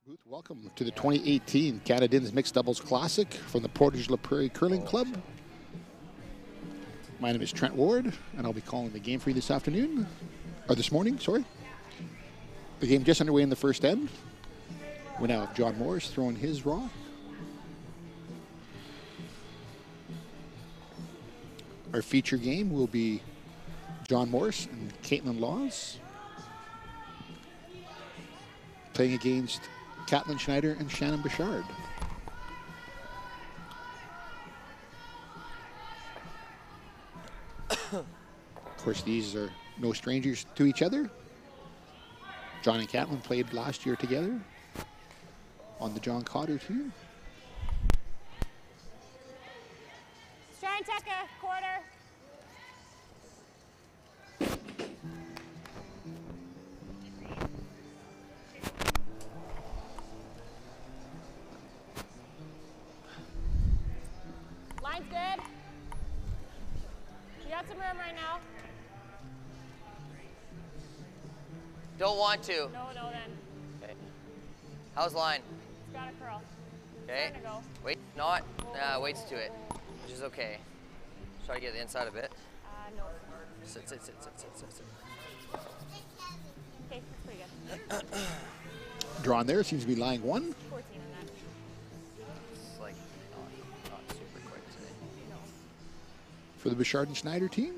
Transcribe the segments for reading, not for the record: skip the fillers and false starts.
Booth, welcome to the 2018 Canadians Mixed Doubles Classic from the Portage La Prairie Curling Club. My name is Trent Ward, and I'll be calling the game for you this afternoon, or this morning, sorry. The game just underway in the first end. We now have John Morris throwing his raw. Our feature game will be John Morris and Caitlin Laws playing against Caitlin Schneider and Shannon Bouchard. Of course, these are no strangers to each other. John and Caitlin played last year together on the John Cotter team. Let's try and take a quarter. Line's good. You got some room right now. Don't want to. No, then. Okay. How's line? It's got a curl. Okay. Go. Wait, not. Waits to it, which is okay. Try to get the inside a bit. No. Sit. Okay, that's pretty good. Drawn there, seems to be lying one. 14 on that. It's like not super quick today. No. For the Bouchard and Schneider team.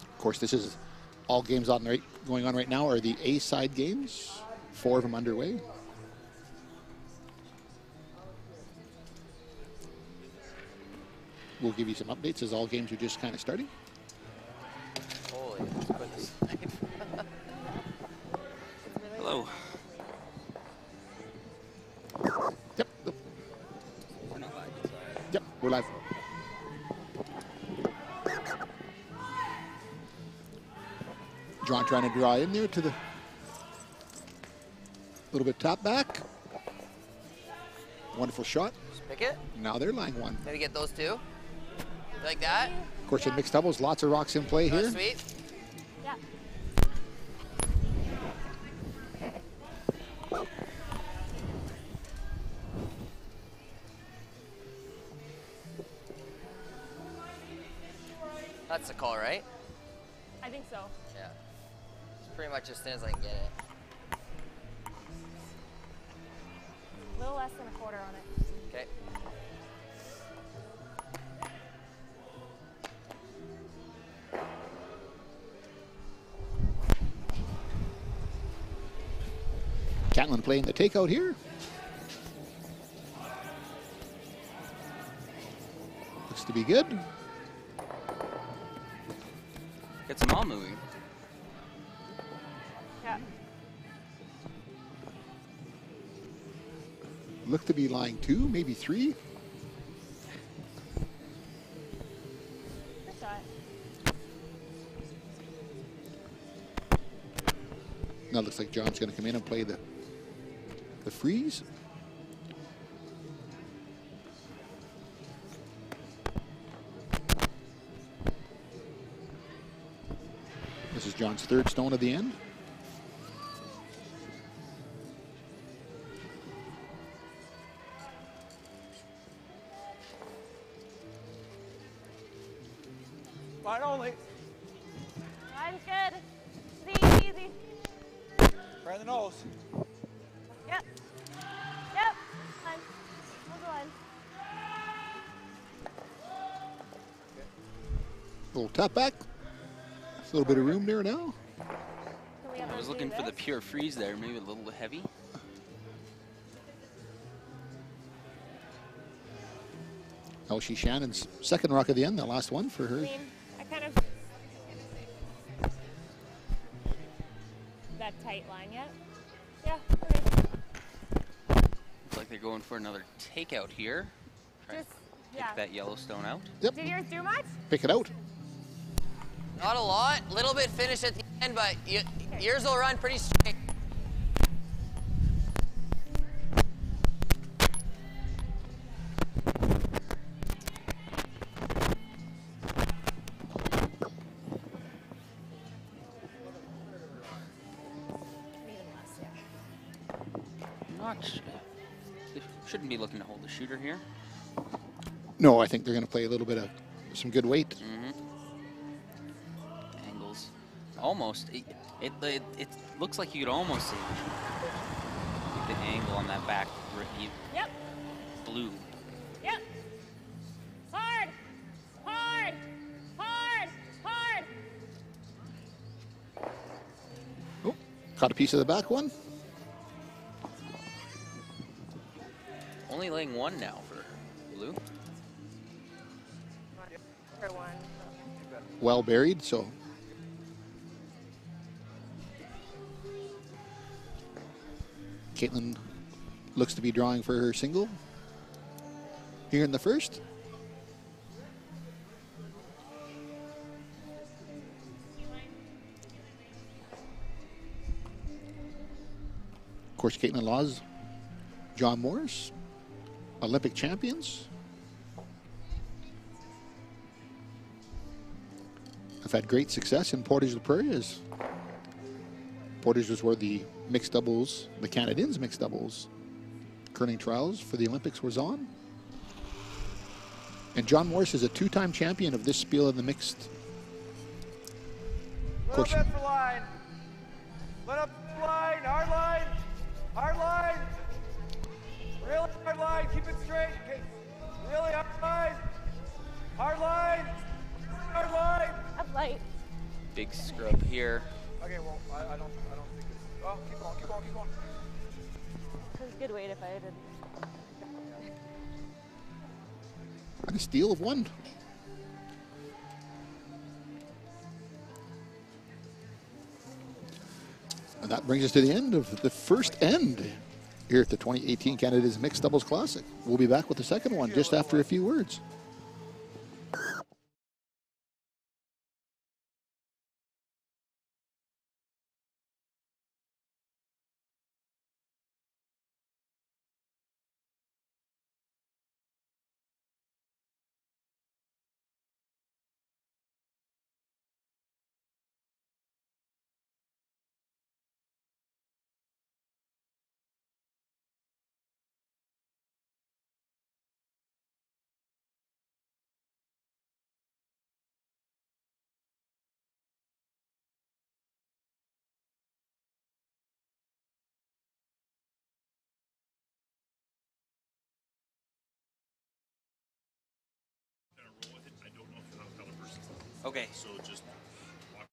Of course, this is all games going on right now are the A-side games. 4 of them underway. We'll give you some updates as all games are just kind of starting. Holy goodness. Hello. Yep. Yep, we're live. John trying to draw in there to the little bit top back. Wonderful shot. Just pick it. Now they're lying one. Maybe get those two. Like that. Of course, in mixed doubles, lots of rocks in play Oh, here. sweet. Yeah. That's the call, right? I think so. Yeah. It's pretty much as thin as I can get it. A little less than a quarter on it. Okay. Catlin playing the takeout here. Looks to be good. Gets them all moving. Yeah. Look to be lying 2, maybe 3. Good shot. Now it looks like John's going to come in and play the freeze. This is John's 3rd stone of the end. Line only. Line's good. Easy. Right in the nose. Yep. Line. Hold the line. Little tap back. A little bit of room there now. Can we have I was them looking do for the this? pure freeze there, maybe a little heavy. Oh, she's Shannon's 2nd rock of the end, the last one for her. I mean, I kind of... That tight line yet? Yeah, okay. Looks like they're going for another takeout here. Try and Just, pick yeah. that Yellowstone out. Yep, Did yours do much? pick it out. Not a lot. Little bit finish at the end, but yours will run pretty straight. They shouldn't be looking to hold the shooter here. No, I think they're going to play a little bit of some good weight. Angles. Almost. It looks like you could almost see the angle on that back. Yep. Blue. Yep. Hard. Hard. Hard. Hard. Oh, caught a piece of the back one. Only laying one now for blue. For one. Well buried, so. Caitlin looks to be drawing for her single here in the first. Of course, Caitlin Laws, John Morris, Olympic champions. Have had great success in Portage-la-Prairie, as Portage was where the mixed doubles, the Canadians mixed doubles curling trials for the Olympics was on. And John Morris is a two-time champion of this spiel in the mixed. Little bit for line. Let up line. Hard line. Hard line. Really hard line. Keep it straight. Okay. Really hard line. Hard line. Hard line. Up light. Big scrub here. Okay, well, I don't think it's. Oh, keep going, keep going, keep going. It was good weight if I did. And a steal of one. And that brings us to the end of the first end here at the 2018 Canada's Mixed Doubles Classic. We'll be back with the second one just after a few words. Okay. So just walk.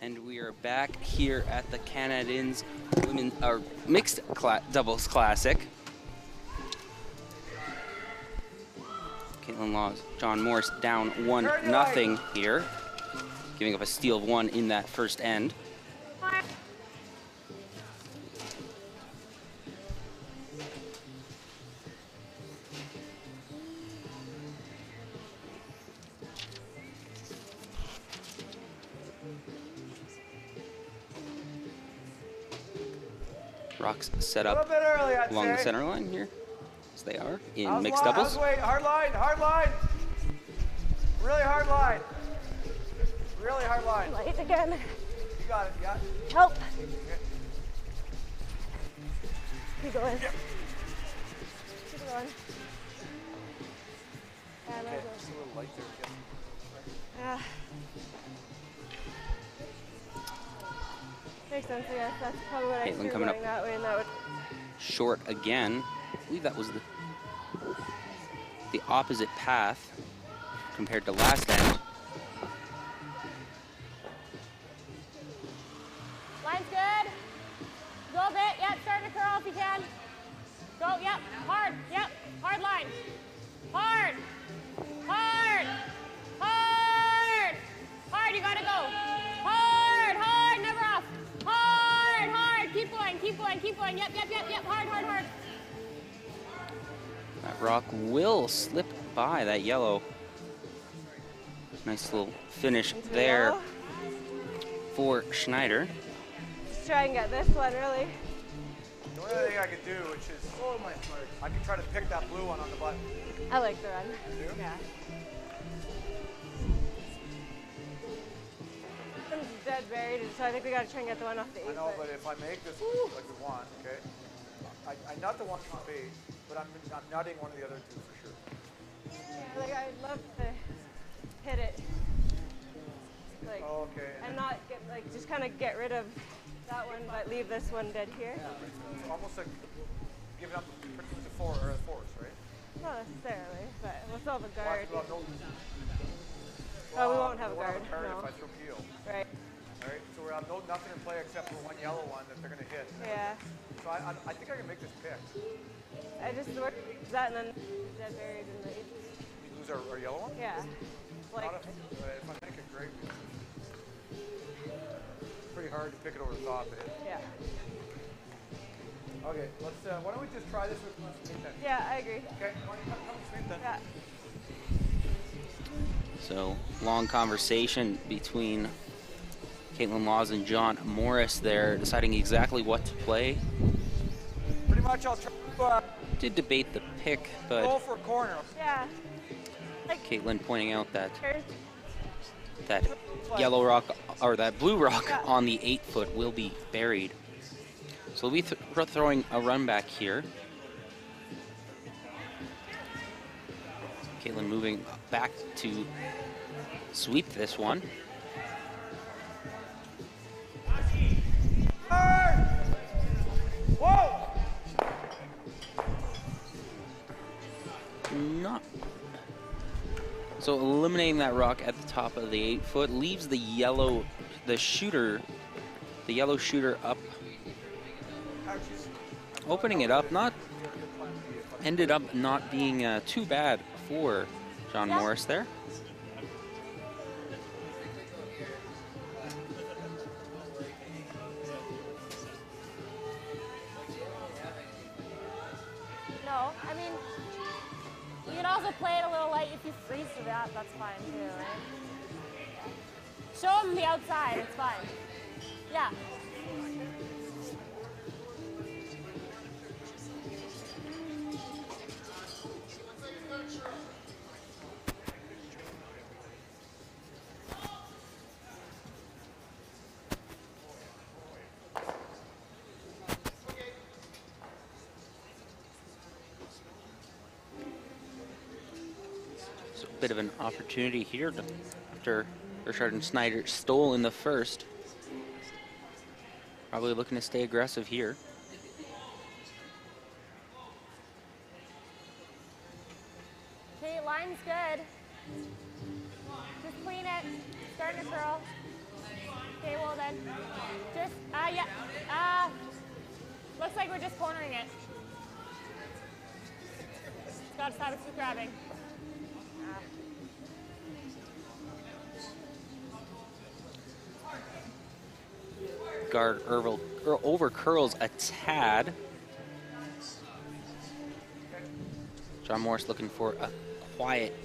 And we are back here at the Canadians mixed doubles classic. Caitlin Laws, John Morris down 1-0 here, giving up a steal of one in that first end. Rocks set up along the center line here, as they are in mixed doubles. Hard line, hard line. Really hard line. Really hard line. Light again. You got it, yeah. Help. Keep going. Yep. Keep going. Yeah, Okay, just a little light there. yeah. Makes sense, I guess. That's probably what I Caitlin threw coming going up that way, and that would. short again. I believe that was the opposite path compared to last end. Line's good. Go a bit. Yep, start to curl if you can. Go, yep. Hard. Yep. Hard line. Hard. Hard. Hard. Hard. You gotta go. Hard. Hard. Never off. Hard. Hard. Keep going. Keep going. Keep going. Yep. Yep. Yep. Yep. Hard. Hard. Hard. That rock will slip by that yellow. Nice little finish there for Schneider. try and get this one, really. The only other thing I could do, which is, I could try to pick that blue one on the button. I like the run. You do? Yeah. It's dead buried, so I think we got to try and get the one off the 8 I know, foot. but if I make this like we want, okay, I nut the one on 8, but I'm nutting one of the other two for sure. Yeah, like I'd love to hit it. Like, Oh, okay. and not get like just kind of get rid of that one, but leave this one dead here. It's almost like giving up the force, right? Not necessarily, but we'll still have a Well, guard. well, Oh, we won't have a we'll guard. If I No. throw peel. Right. All right, so we have nothing in play except for one yellow one that they're going to hit. Yeah. So I think I can make this pick. I just work that and then dead buried in the 8. We lose our yellow one? Yeah. Like. Not if I make it great, it's pretty hard to pick it over the top. Yeah. Okay, let's. Why don't we just try this with sweep then? Yeah, I agree. Okay, why don't you come with sweep then? Yeah. So, long conversation between Caitlin Laws and John Morris there, deciding exactly what to play. Pretty much, I'll try to Did debate the pick, but go for a corner. Yeah. Like. Caitlin pointing out that Here's, that yellow rock or that blue rock Yeah. on the 8 foot will be buried. So we'll be throwing a run back here. Caitlin moving back to sweep this one. Whoa! Not. So eliminating that rock at the top of the 8 foot leaves the yellow shooter up, opening it up. Ended up not being too bad for John Morris there. no, I mean, you can also play it a little light if you freeze to that. That's fine too, right? Show them the outside. It's fine. Yeah. So a bit of an opportunity here after Richard and Snyder stole in the first. Probably looking to stay aggressive here. Okay, line's good. Just clean it. Starting to curl. Okay, well then. Just, yeah. Looks like we're just cornering it. Got to stop it from grabbing. Guard over curls a tad. John Morris looking for a quiet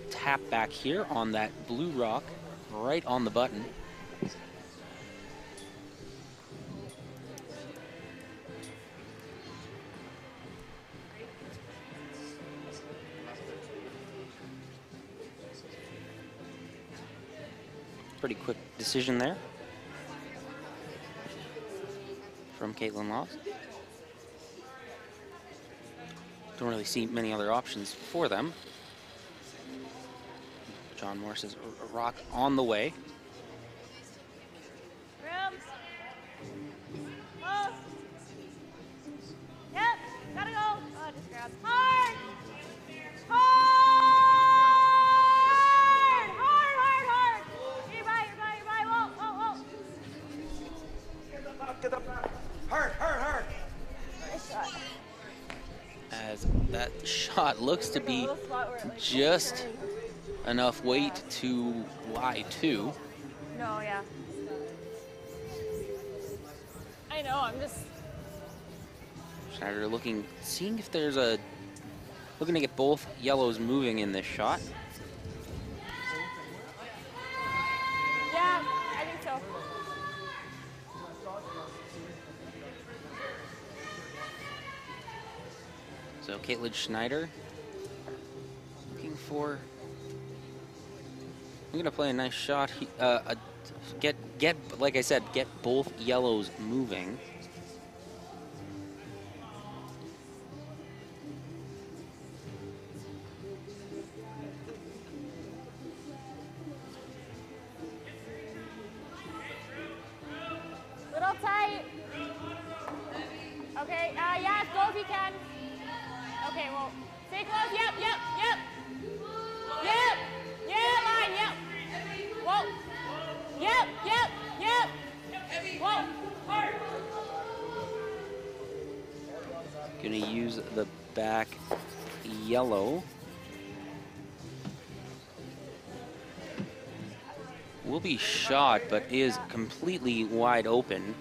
tap back here on that blue rock, right on the button. Pretty quick decision there from Caitlin Laws. Don't really see many other options for them. John Morris's rock on the way. Rooms. Close. Yep. Gotta go. Oh, just grab. Hard. Hard. Hard, hard, hard. You're by. Whoa, whoa, whoa. Get up. Hard, hard, hard. Nice shot. As that shot looks to be Little spot where it, like, just turns. enough weight to lie to. No, yeah. I know, I'm just... Schneider seeing if there's looking to get both yellows moving in this shot. Yeah, I think so. So Caitlin Schneider looking for. I'm gonna play a nice shot. Get like I said, get both yellows moving. Little tight. Okay, yeah, go if you can. Okay, well, stay close. Yep. Yep. Yeah, line, yep. Whoa. Yep. Whoa. Gonna use the back yellow. Will be shot, but is completely wide open.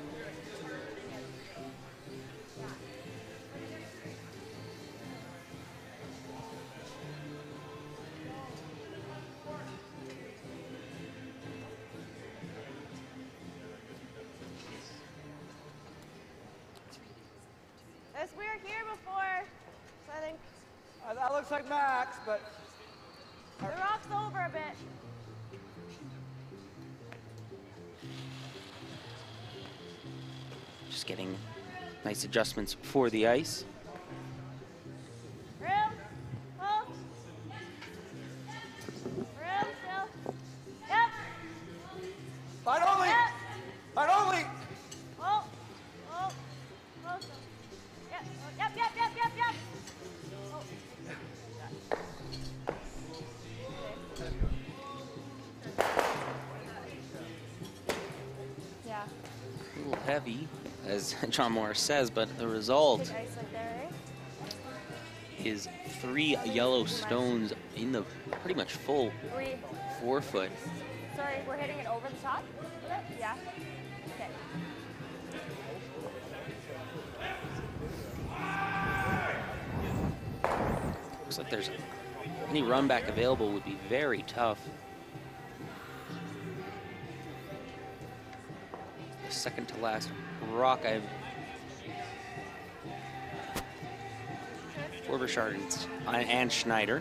We were here before, so I think That looks like Max, but the rock's over a bit. Just getting nice adjustments for the ice. Room, hold. Room, still. Yep. line only. Yep. Line only. Oh. Close. Yep. Oh. Yeah. A little heavy, as John Morris says, but the result Big ice like there, eh? is 3 yellow stones in the pretty much full 3. 4 foot. Sorry, we're hitting it over the top? Yeah. Okay. Looks like there's any run back available would be very tough. The second to last rock I've for Bouchard and Schneider.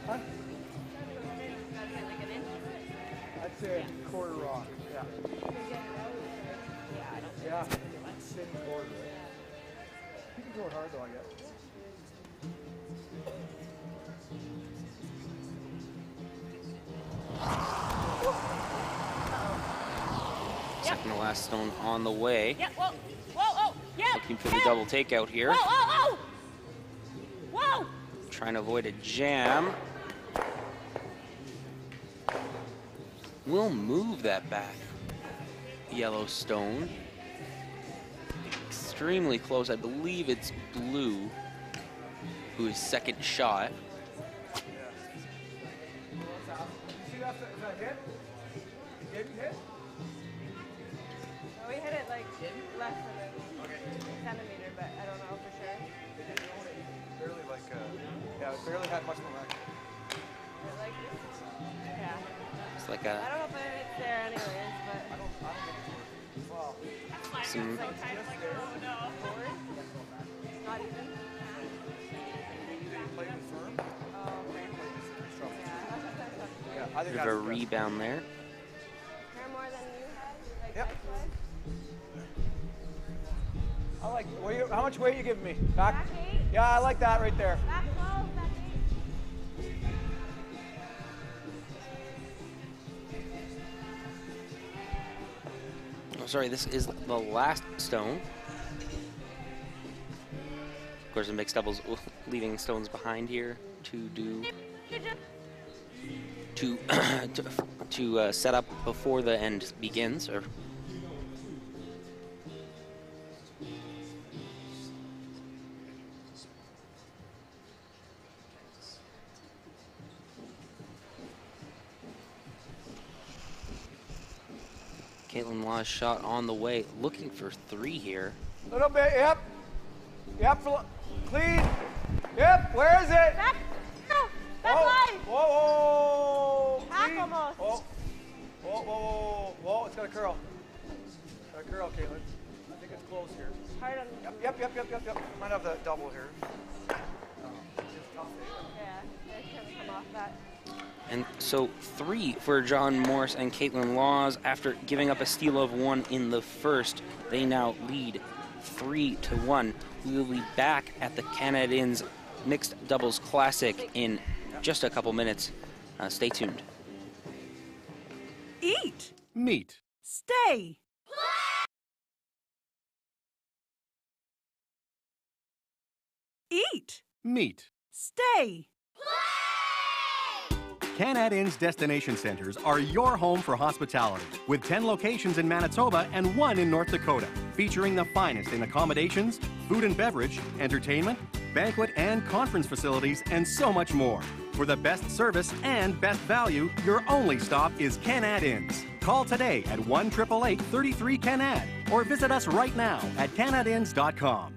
Huh? I'd say quarter rock. Yeah. Yeah. Thin quarter. You can throw it hard though, I guess. Second to last stone on the way. Yeah, whoa, oh, yeah. Looking for the double takeout here. Whoa. Trying to avoid a jam. We'll move that back. Yellow stone. Extremely close. I believe it's Blue, who is second shot. Is that hit? Didn't hit? We hit it like less than a centimeter, but I don't know for sure. They didn't own it. Barely like, yeah, it barely had much momentum. Like this? Yeah. It's like I don't know if it's there anyways, but I don't think it's working. Well, some it's like kind of like forward. Not even. they played it firm. Oh, okay. Yeah, I think bit of a rebound there. Hair more than you had? Like Yep. height-wise? I like, how much weight you giving me? Back? Back 8? Yeah, I like that right there. Back 12, back 8. Oh, sorry, this is the last stone. Of course, the mixed doubles leaving stones behind here to do to set up before the end begins. Or Caitlin Law's shot on the way, looking for 3 here. Little bit, yep. Yep, clean. Yep, where is it? Back. No, back Whoa, line. whoa. Back Clean. almost. Whoa, it's got a curl. Got a curl, Caitlin. I think it's close here. Hard on. Yep. Might have the double here. Yeah, it can come off that. And so 3 for John Morse and Caitlin Laws. After giving up a steal of 1 in the first, they now lead 3-1. We will be back at the Canadians Mixed Doubles Classic in just a couple minutes. Stay tuned. Eat. Meet. Stay. Eat. Meet. Stay. Canad Inn's destination centers are your home for hospitality, with 10 locations in Manitoba and 1 in North Dakota, featuring the finest in accommodations, food and beverage, entertainment, banquet and conference facilities, and so much more. For the best service and best value, your only stop is Canad Inns. Call today at 1-888-33-CANAD or visit us right now at canadinns.com.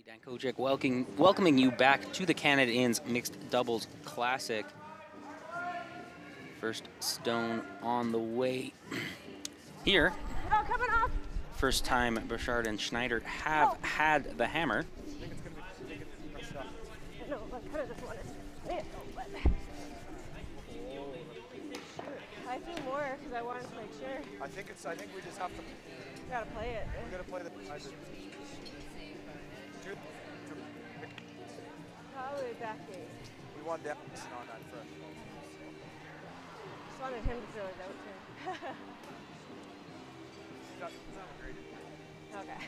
Dan Kojic welcoming you back to the Canada Inns Mixed Doubles Classic. First stone on the way here. Oh, coming off. First time Bouchard and Schneider have had the hammer. No, I kind of just wanted to say it though, but I threw more because I wanted to make sure. I think we just have to. Gotta play it. We gotta play the. Probably back eight. We want that on that front. Just wanted him to throw it out too. Okay.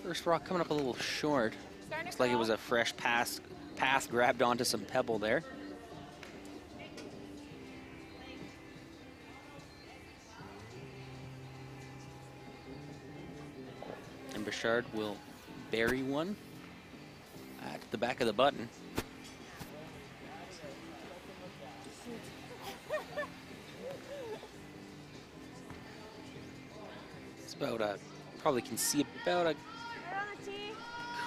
First rock coming up a little short. Looks like it was a fresh pass grabbed onto some pebble there. And Bouchard will bury one at the back of the button. It's about probably can see about a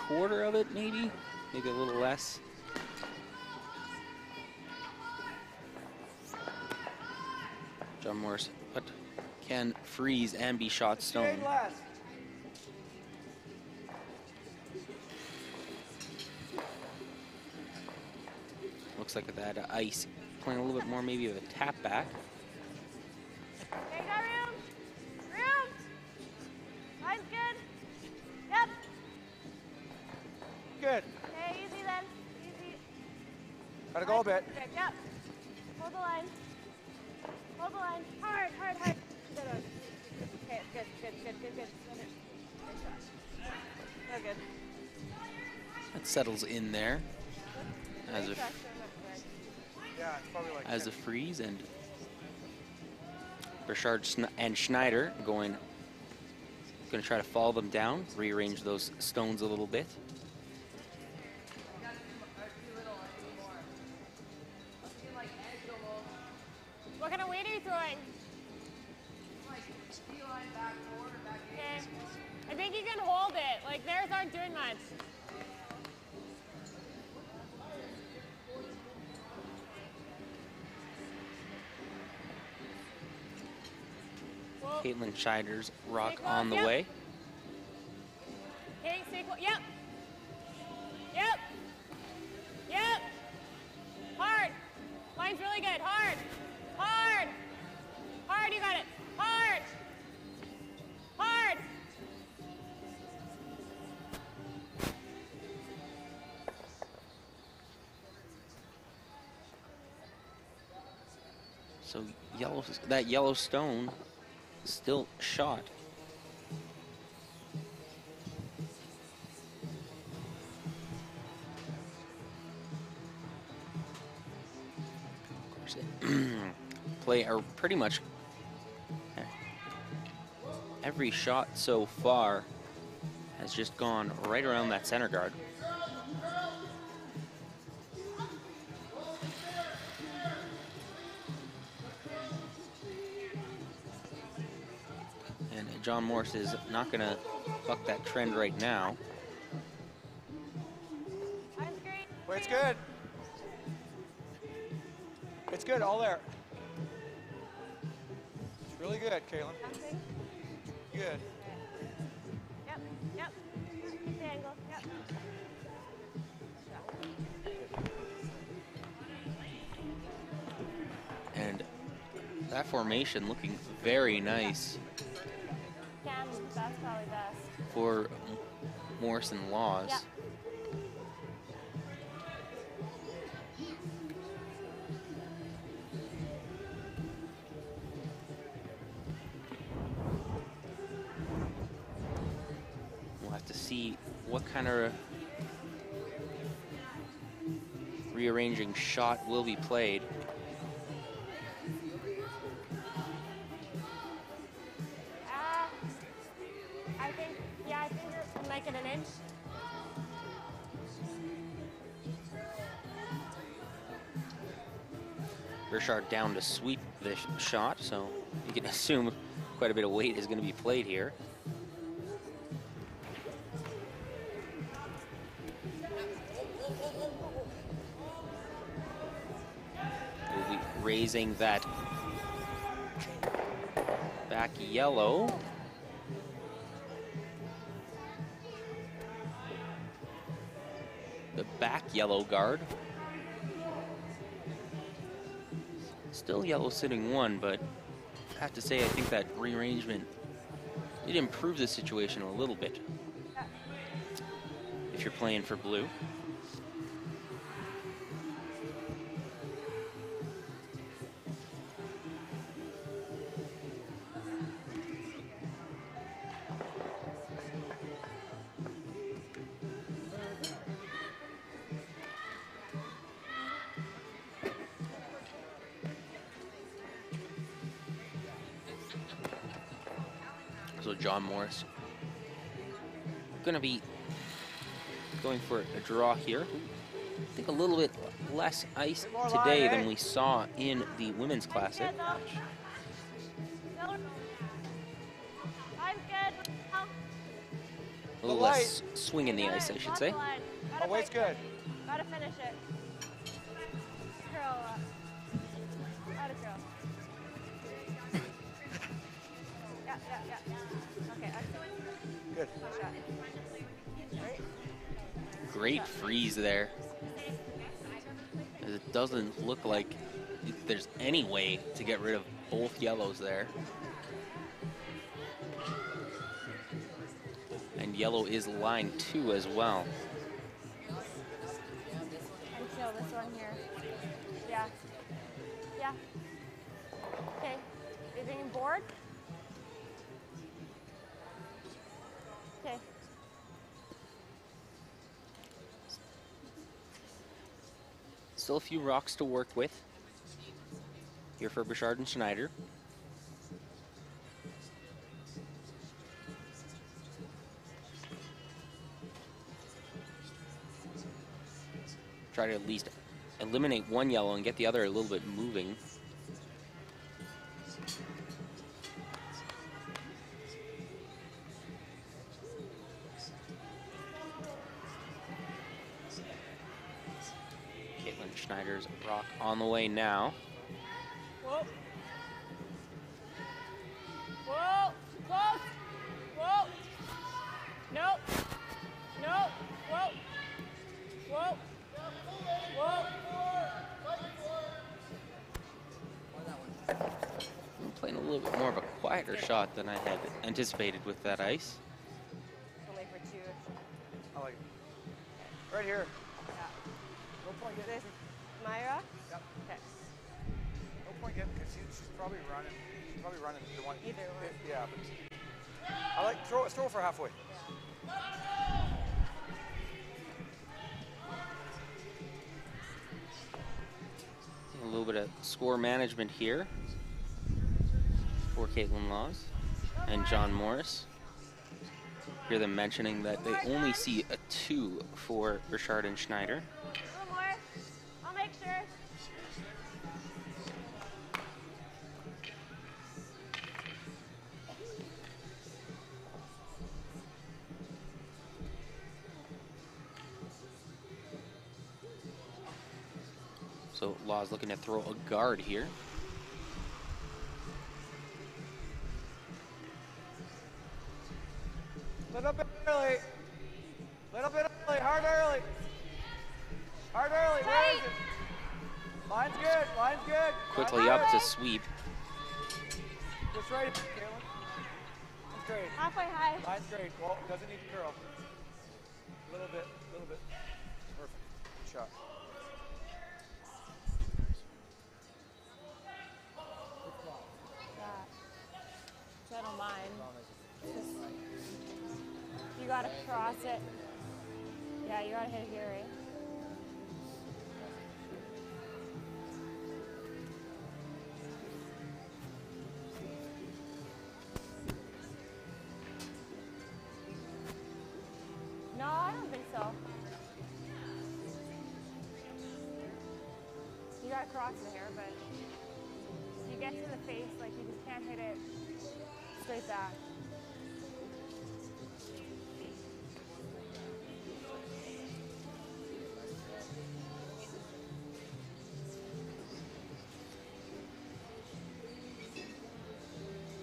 quarter of it, maybe a little less. John Morris, but can freeze and be shot stone. Looks like that ice playing a little bit more, maybe of a tap back. Okay, got room. Room. Line's good. Yep. Good. Okay, easy then. Easy. Gotta go a bit. Good. Yep. Hold the line. Hold the line. Hard, hard, hard. Good one. Okay, good, good, good, good, good. Nice shot. So good. That settles in there as a Yeah, it's probably like as a freeze, and Bouchard and Schneider going to try to follow them down, rearrange those stones a little bit. What kind of weight are you throwing? Okay. I think you can hold it. Like theirs aren't doing much. Caitlin Schneider's rock on the way. Okay, stay close. Yep. Yep. Yep. Hard. Line's really good. Hard. Hard. Hard, you got it. Hard. Hard. So that yellow stone is still shot. Of course, play are pretty much every shot so far has just gone right around that center guard. John Morse is not going to buck that trend right now. Well, it's good. It's good, all there. It's really good, Caitlin. Good. Yep, yep. Keep the angle, yep. And that formation looking very nice Cam, that's probably best. for Morse and Laws. Yep. We'll have to see what kind of rearranging shot will be played. I think you're making an inch. Burchard down to sweep this shot, so you can assume quite a bit of weight is going to be played here. We'll be raising that back yellow. The back yellow guard. Still yellow sitting one, but I have to say I think that rearrangement did improve the situation a little bit if you're playing for blue. So John Morris going to be going for a draw here. I think a little bit less ice today than we saw in the women's classic. A little less swing in the ice, I should say. Oh, weight's good. Gotta finish it. Curl up. Gotta curl. Yeah. Okay, excellent. Good. Great freeze there. It doesn't look like there's any way to get rid of both yellows there. And yellow is line 2 as well. And chill this one here. Yeah. Okay. Are you being bored? Okay. Still a few rocks to work with here for Burchard and Schneider. Try to at least eliminate one yellow and get the other a little bit moving. Schneider's rock on the way now. Whoa. Whoa. Close. Whoa. Nope. Nope. Whoa. Whoa. Whoa. I'm playing a little bit more of a quieter shot than I had anticipated with that ice. We'll wait for 2. I like it. Right here. Yeah. No point. Get this. Myra? Yep. Okay. No point getting, because she's probably running. She's probably running the one. Either one. Yeah, but I like throw for halfway. A little bit of score management here for Caitlin Laws and John Morris. Hear them mentioning that they only see a 2 for Burchard and Schneider. A little more. I'll make sure. So Law's looking to throw a guard here. Little bit early. Little bit early. Hard early. Hard early. Where is it? Line's good. Line's good. Quickly Line's up good. to sweep. Just right, Caitlin. Line's great. Halfway high. Line's great. Well, doesn't need to curl. A little bit. A little bit. Perfect. Good shot. So I don't mind. Just, you gotta cross it. Yeah, you gotta hit it here, right? No, I don't think so. You gotta cross it here, but if you get to the face, like you just can't hit it straight back.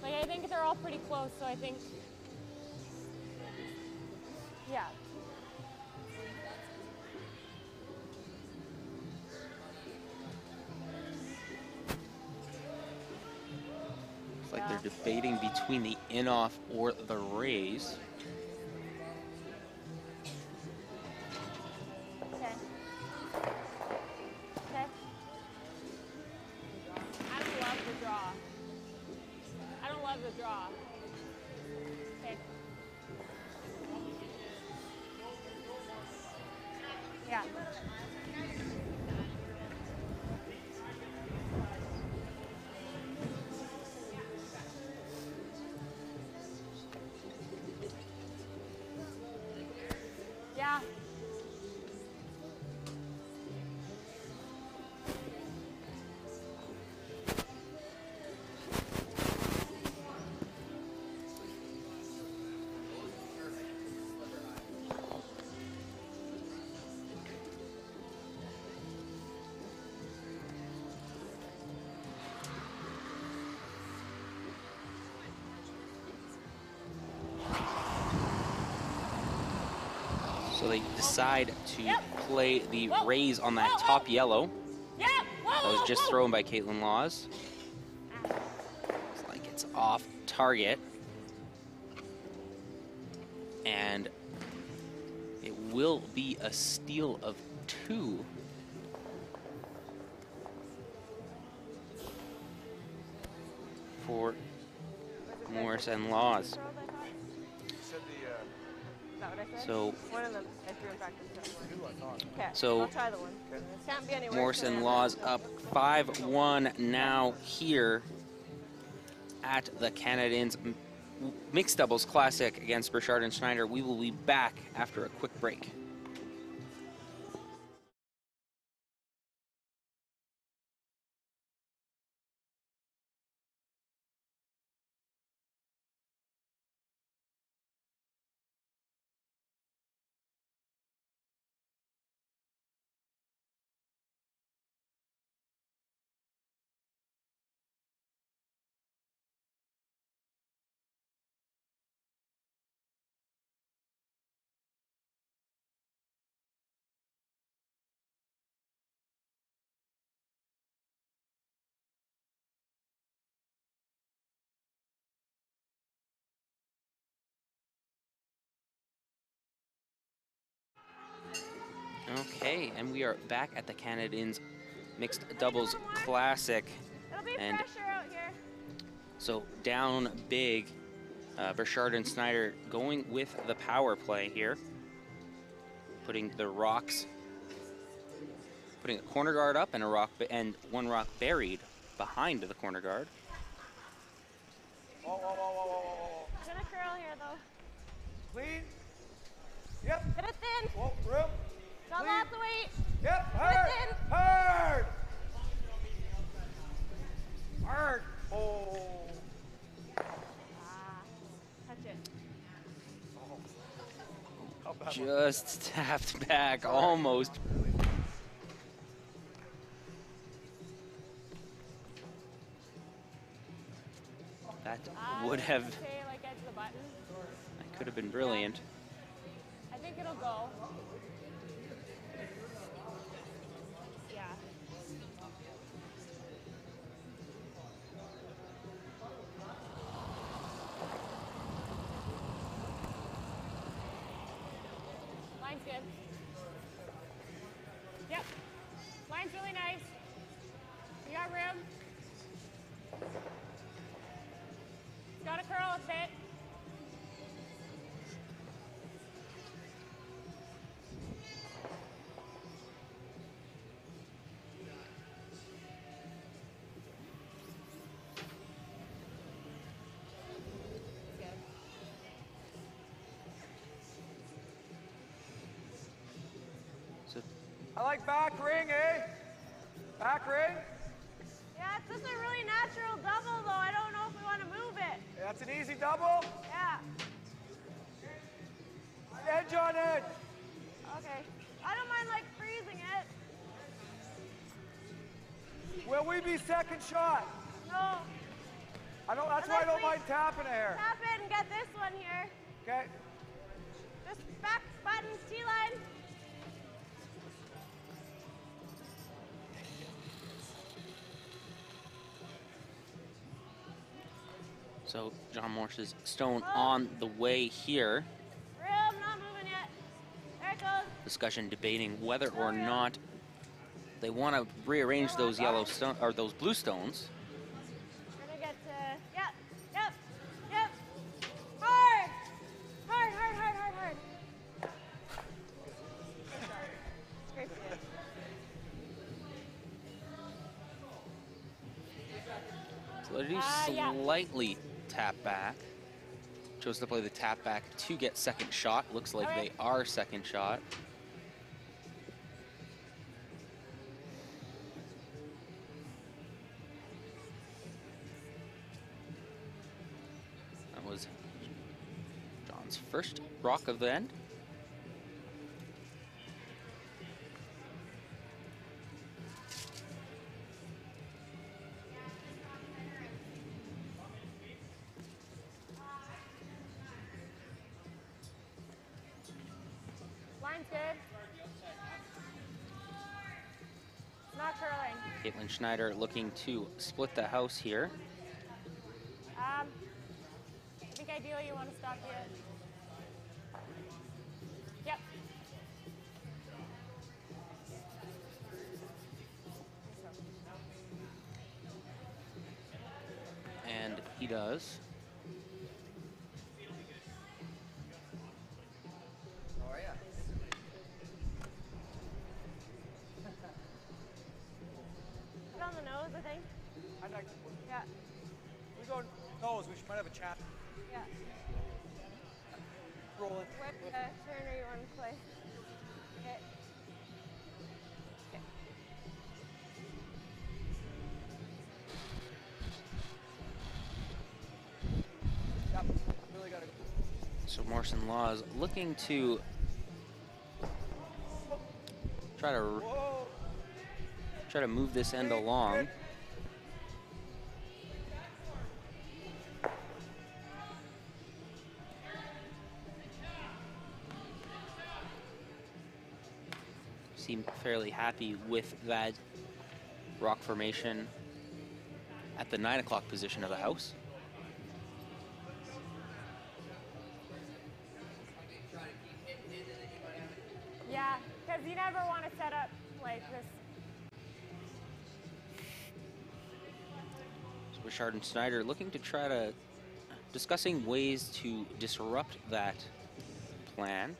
Like I think they're all pretty close, so I think, yeah. It's like they're debating between the in-off or the raise. Okay. Okay. I don't love the draw. I don't love the draw. Okay. Yeah. Yeah. So they decide to Yep. play the Whoa. raise on that Whoa, top whoa. yellow. Yeah. Whoa, That was whoa, just whoa. thrown by Caitlin Laws. It's like it's off target. And it will be a steal of 2. For Morris and Laws. You said the Is that what I said? So One of them, I threw it back to the new, I thought. Okay. So- I'll try the one. Can't be anywhere. Morris and Laws up 5-1 now here at the Canadians Mixed Doubles Classic against Burchard and Schneider. We will be back after a quick break. Okay, and we are back at the Canadians Mixed Doubles Classic. It'll be And fresher out here. so down big, Burchard and Schneider going with the power play here. Putting the rocks, putting a corner guard up and a rock and one rock buried behind the corner guard. Whoa, whoa, whoa, whoa, whoa, whoa, whoa. It's gonna curl here though. Clean. Yep. Hit it thin. Whoa, room. Don't Clean. lots of weight. Yep. Hard. in. Hard. Hard. Oh. Touch it. How bad was Just tapped back, almost. That would have, Say, like, edge the button. that could have been brilliant. I think it'll go. Yeah. Line's good. Yep. Line's really nice. You got room. It's got to curl a bit. So I like back ring, eh? Back ring. Yeah, it's just a really natural double, though. I don't know if we want to move it. That's an easy double. Yeah. Edge on edge. Okay. I don't mind, like, freezing it. Will we be second shot? No. That's why I don't mind tapping it here. Tap it and get this one here. Okay. Just back button, T-line. So John Morse's stone on the way here. Room, not moving yet. There it goes. Discussion debating whether or not they want to rearrange those yellow stone or those blue stones. We're gonna get to, yep, yep, yep. Hard, hard, hard, hard, hard, hard. Scrape it. So they do Yeah. slightly tap back. Chose to play the tap back to get second shot. Looks like Okay. they are second shot. That was John's first rock of the end. Line's good. Not curling. Caitlin Schneider looking to split the house here. I think ideally you want to stop here. Yep. And he does. How are ya? Put on the nose, I think. I'd like to. Yeah. We go nose. We might have a chat. Yeah. Rolling. What turner you want to play? Okay. Okay. Yep. Really gotta go. So Morrison Laws looking to try to move this end along. Seem fairly happy with that rock formation at the 9 o'clock position of the house. Yeah, because you never want to set up like this. So Richard and Snyder looking to try to, discussing ways to disrupt that plan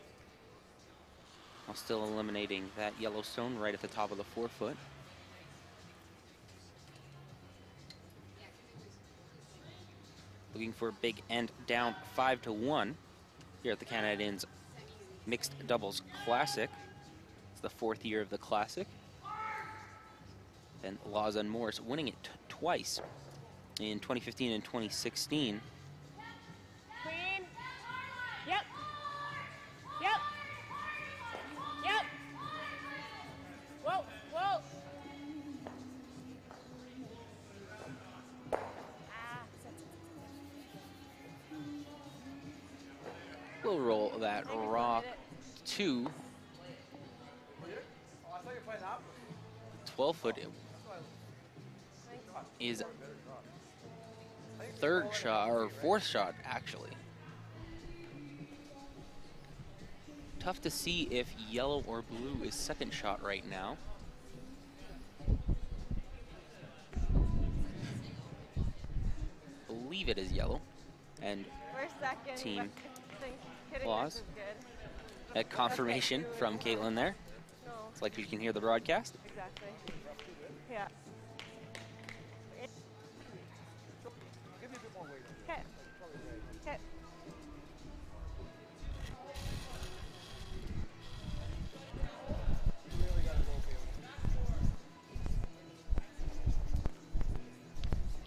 while still eliminating that yellow stone right at the top of the forefoot. Looking for a big end down 5-1 here at the Canadians Mixed Doubles Classic. It's the 4th year of the Classic. And Laws and Morse winning it twice in 2015 and 2016. Queen. Yep. Yep. Yep. Whoa, whoa. Ah. We'll roll that rock 2. 12-foot is third shot, or fourth shot, actually. Tough to see if yellow or blue is second shot right now. Believe it is yellow. And team Laws. That confirmation from Caitlin there. It's like you can hear the broadcast. Exactly. Yeah. Okay. Okay.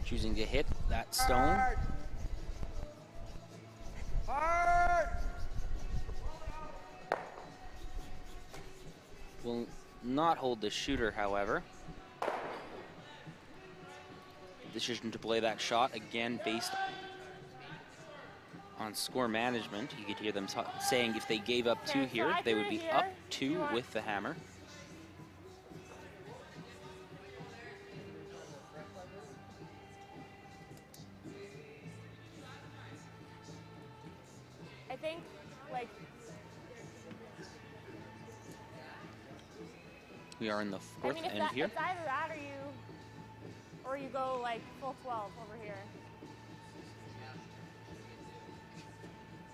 Choosing to hit that stone. Hard! Hard! Will not hold the shooter, however. Decision to play that shot, again, based on score management. You could hear them saying if they gave up 2 here, they would be up 2 with the hammer. I think, like, we are in the fourth end here. It's either that or you go like full 12 over here.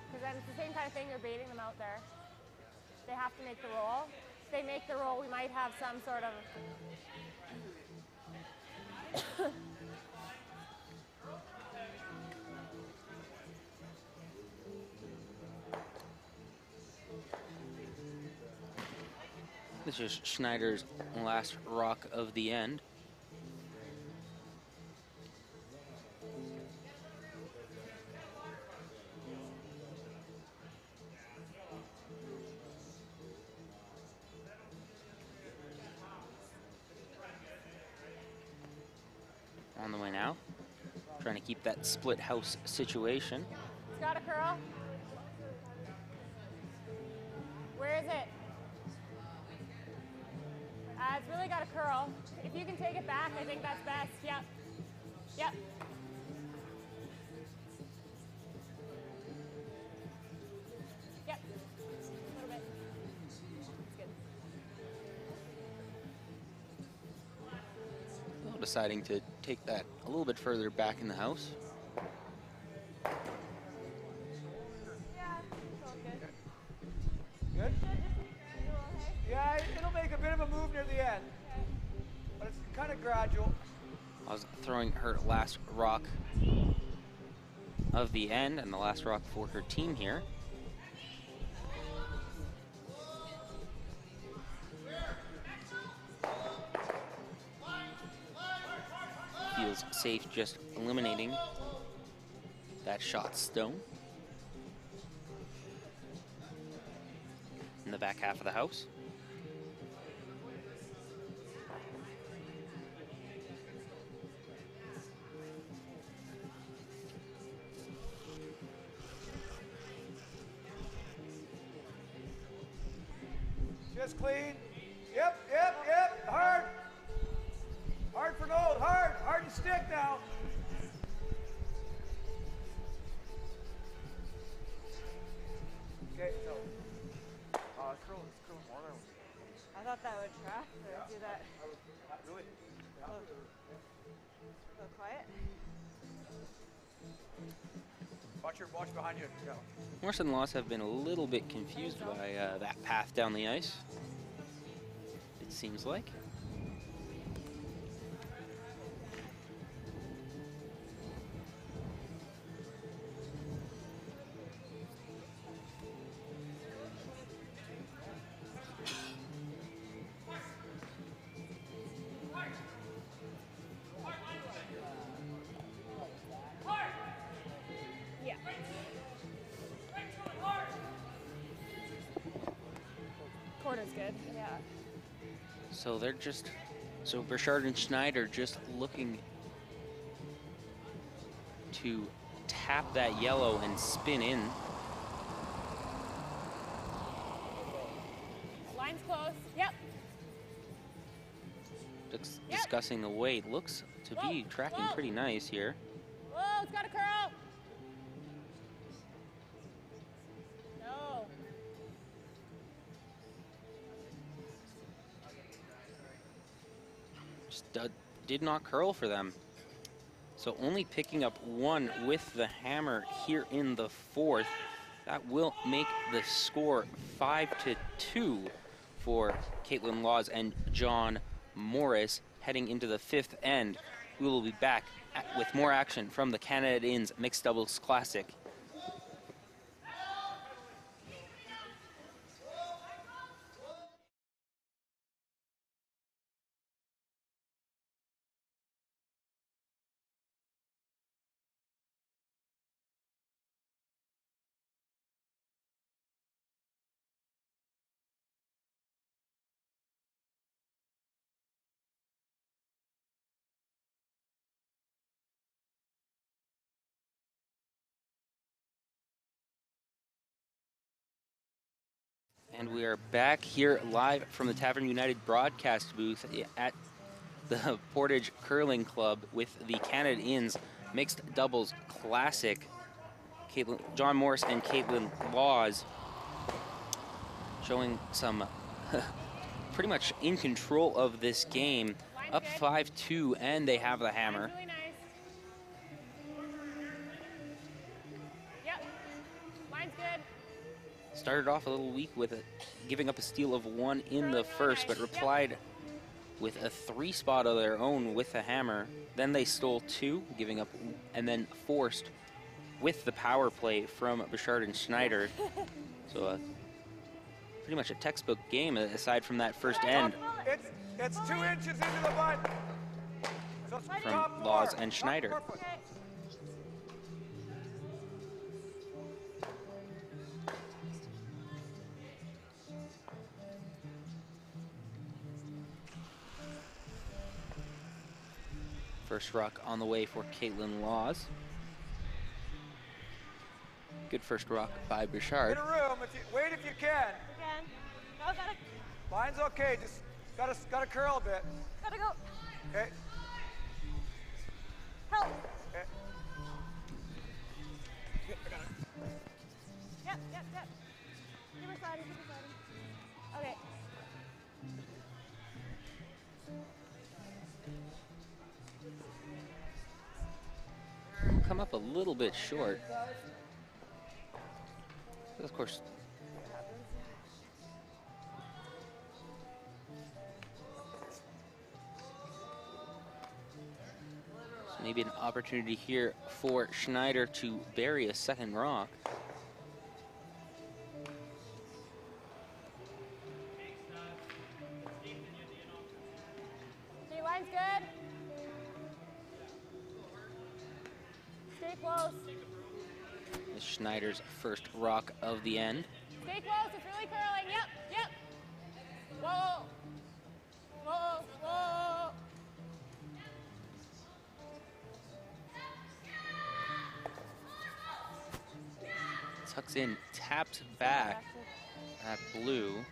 Because then it's the same kind of thing, you're baiting them out there. They have to make the roll. If they make the roll, we might have some sort of This is Schneider's last rock of the end. On the way now, trying to keep that split house situation. It's got a curl. Where is it? It's really got a curl. If you can take it back, I think that's best. Yep. Yep. Yep. A little bit. That's good. Well, deciding to take that a little bit further back in the house. Yeah, it's all good. Good? Yeah, it'll make a bit of a move near the end. But it's kind of gradual. I was throwing her last rock of the end and the last rock for her team here. Feels safe just eliminating that shot stone in the back half of the house. Just clean. Yep, yep, yep. Hard. Hard for gold. Hard. Hard and stick now. Okay, so. It's curling more than I thought that would track or do that. really. A little quiet. Watch behind you. Go. Morse and Loss have been a little bit confused by that path down the ice, it seems like. Yeah. Quarter's good. Yeah. So they're just, so Burchard and Schneider just looking to tap that yellow and spin in. Yep. Discussing the weight. Looks to be tracking pretty nice here. Whoa, it's got a curl. No. Just did not curl for them. So only picking up one with the hammer here in the fourth. That will make the score 5-2 for Caitlin Laws and John Morris heading into the fifth end. We will be back with more action from the Canad Inns Mixed Doubles Classic. And we are back here live from the Tavern United broadcast booth at the Portage Curling Club with the Canad Inns Mixed Doubles Classic. John Morris and Caitlin Laws showing some pretty much in control of this game. Up 5-2, and they have the hammer. Really nice. Yep. Line's good. Started off a little weak with giving up a steal of one in the first, but replied with a 3-spot of their own with the hammer. Then they stole 2, giving up, and then forced with the power play from Bouchard and Schneider. So pretty much a textbook game aside from that first end It's 2 inches into the butt. So from Laws and Schneider. Okay. First rock on the way for Caitlin Laws. Good first rock by Bouchard. In a room, wait if you can. Again. No, gotta Line's okay, just gotta curl a bit. go. Okay. Help. Okay. Yep. Keep her sliding. Okay. Come up a little bit short. Of course, so maybe an opportunity here for Schneider to bury a second rock. Okay, line's good. Stay close. This is Schneider's first rock of the end. Stay close. It's really curling. Yep. Whoa. Tucks in, tapped back at blue.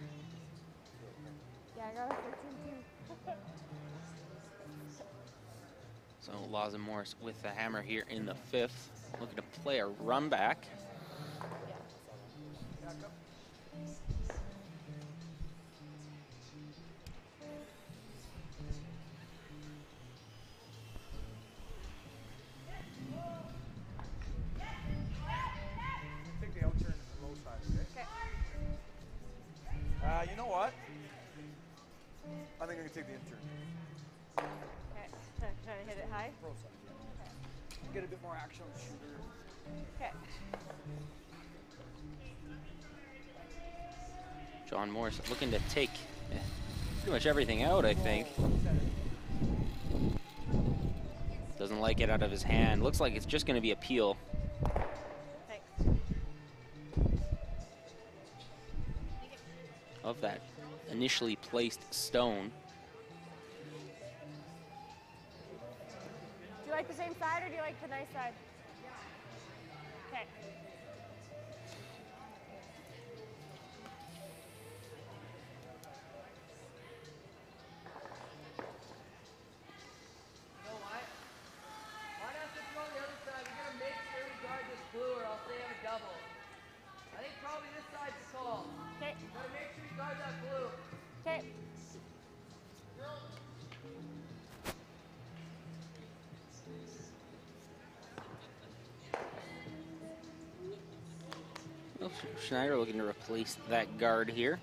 Yeah, I got a 13 too. So Laws and Morris with the hammer here in the fifth, looking to play a run back. Take the out turn to the low side, okay? You know what? I think I can take the in turn. Okay. Trying to hit it high. Pro side, yeah. Get a bit more action on the shooter. Okay. John Morris looking to take pretty much everything out, I think. Doesn't like it out of his hand. Looks like it's just going to be a peel. Thanks. Of that initially placed stone. Do you like the same side or do you like the nice side? Okay. double. I think probably this side's the call. Okay. Gotta make sure you guard that blue. Okay. Well, Schneider looking to replace that guard here.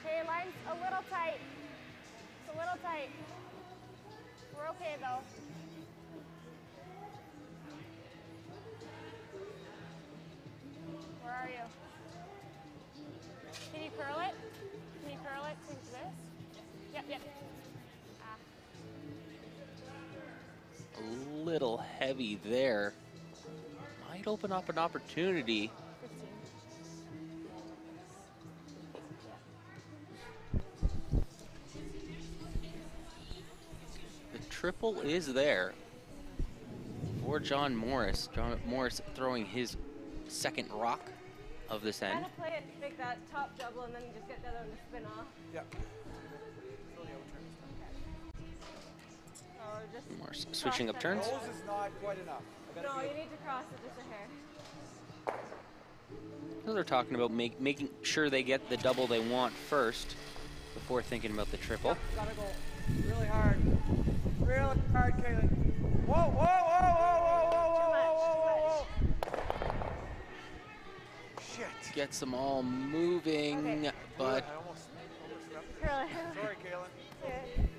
Okay, line's a little tight. It's a little tight. We're okay though. Where are you? Can you curl it? Can you curl it to this? Yep, yep. Ah. A little heavy there. Might open up an opportunity. 15. The triple is there for John Morris. John Morris throwing his second rock of this end. Kind of play it, make that top double, and then you just get the other one to spin off. Yep. Or just Morris switching up turns. Nose is not quite enough. I gotta no, be you need to cross it just a hair. So they're talking about making sure they get the double they want first before thinking about the triple. Yep, gotta go really hard. Really hard, Caitlin. Whoa, whoa, whoa, whoa, whoa, whoa, whoa, whoa, whoa. Shit. Gets them all moving, Okay. but I almost stepped. Curl it. Sorry, Caitlin. Okay.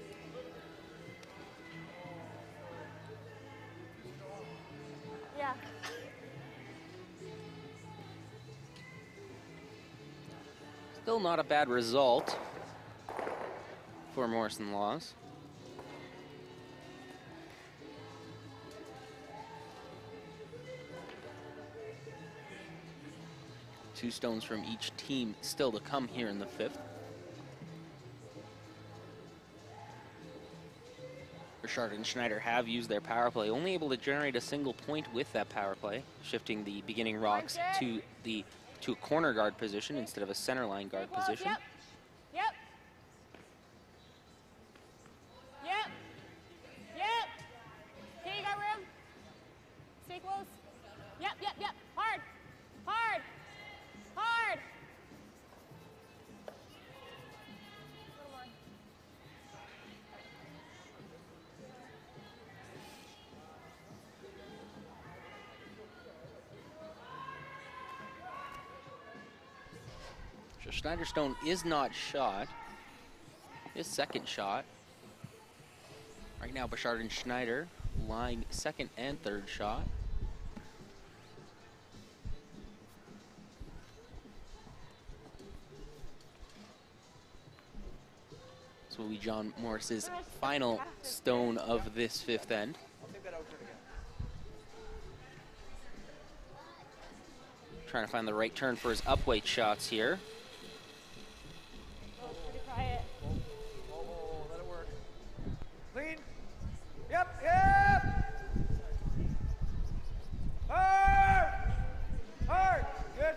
Yeah. still not a bad result for Morrison Laws. Two stones from each team still to come here in the fifth. Richard and Schneider have used their power play, only able to generate a single point with that power play, shifting the beginning rocks to a corner guard position instead of a center line guard Stay close, position. Yep. Yep. Yep. Yep. Okay, you got room? Stay close. Yep, yep, yep. Hard. Hard. Hard. A little more. So Schneider Stone is not shot. His second shot. Right now, Bouchard and Schneider lying second and third shot. This will be John Morris's final stone of this fifth end. I'll take that out turn again. Trying to find the right turn for his upweight shots here. Oh, it's pretty quiet. Oh, let it work. Clean. Yep, yep. Hard. Hard. Good.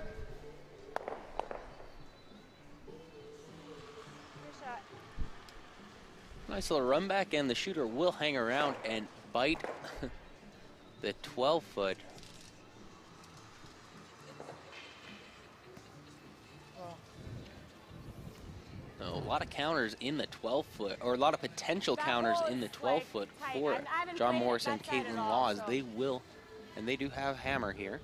Good shot. Nice little run back, and the shooter will hang around and bite the 12-foot. So a lot of counters in the 12-foot, or a lot of potential That counters hole in the is, like, 12-foot tight. for I haven't John played it Morris and that side at Caitlin all, Laws. so- They will, and they do have hammer here.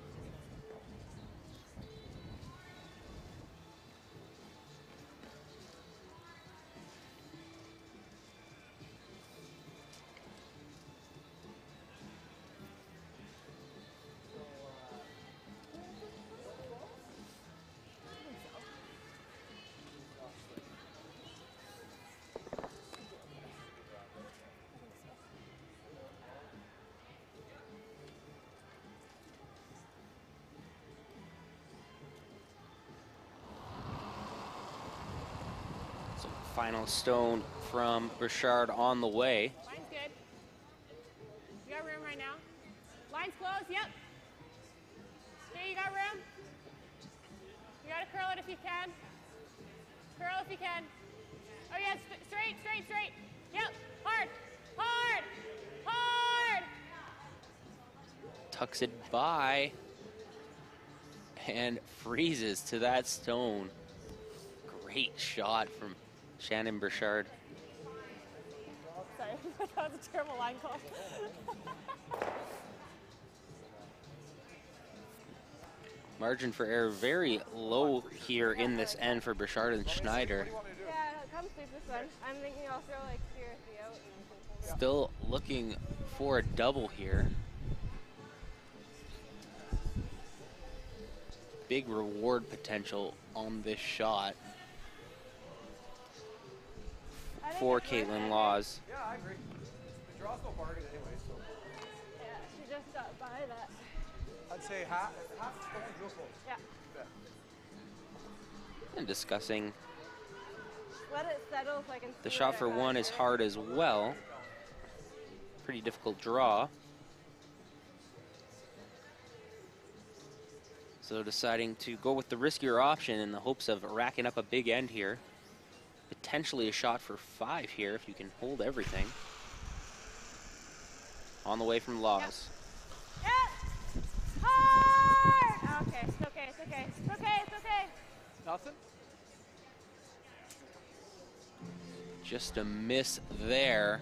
So final stone from Bouchard on the way. Line's good. You got room right now? Line's closed, yep. Okay, you got room? You gotta curl it if you can. Curl if you can. Oh yeah, straight, straight, straight. Yep, hard. tucks it by and freezes to that stone. Great shot from Shannon Burchard. Sorry, that was a terrible line call. Margin for error very low here in this end for Burchard and Schneider. Yeah, come sweep this one. I'm thinking I'll throw like 3 or 3 out. And Still looking for a double here. Big reward potential on this shot for Caitlin Laws. Yeah, I agree. The draw's no bargain anyway, so. yeah, she just got by that. I'd say half stone drill close. Yeah. And discussing Let it settle so I can see the shot for where I one got is it. hard as well. Pretty difficult draw. So deciding to go with the riskier option in the hopes of racking up a big end here. Potentially a shot for 5 here if you can hold everything. On the way from Laws. Yep. Hard. Okay, it's okay, it's okay, it's okay, it's okay. Nothing? Just a miss there.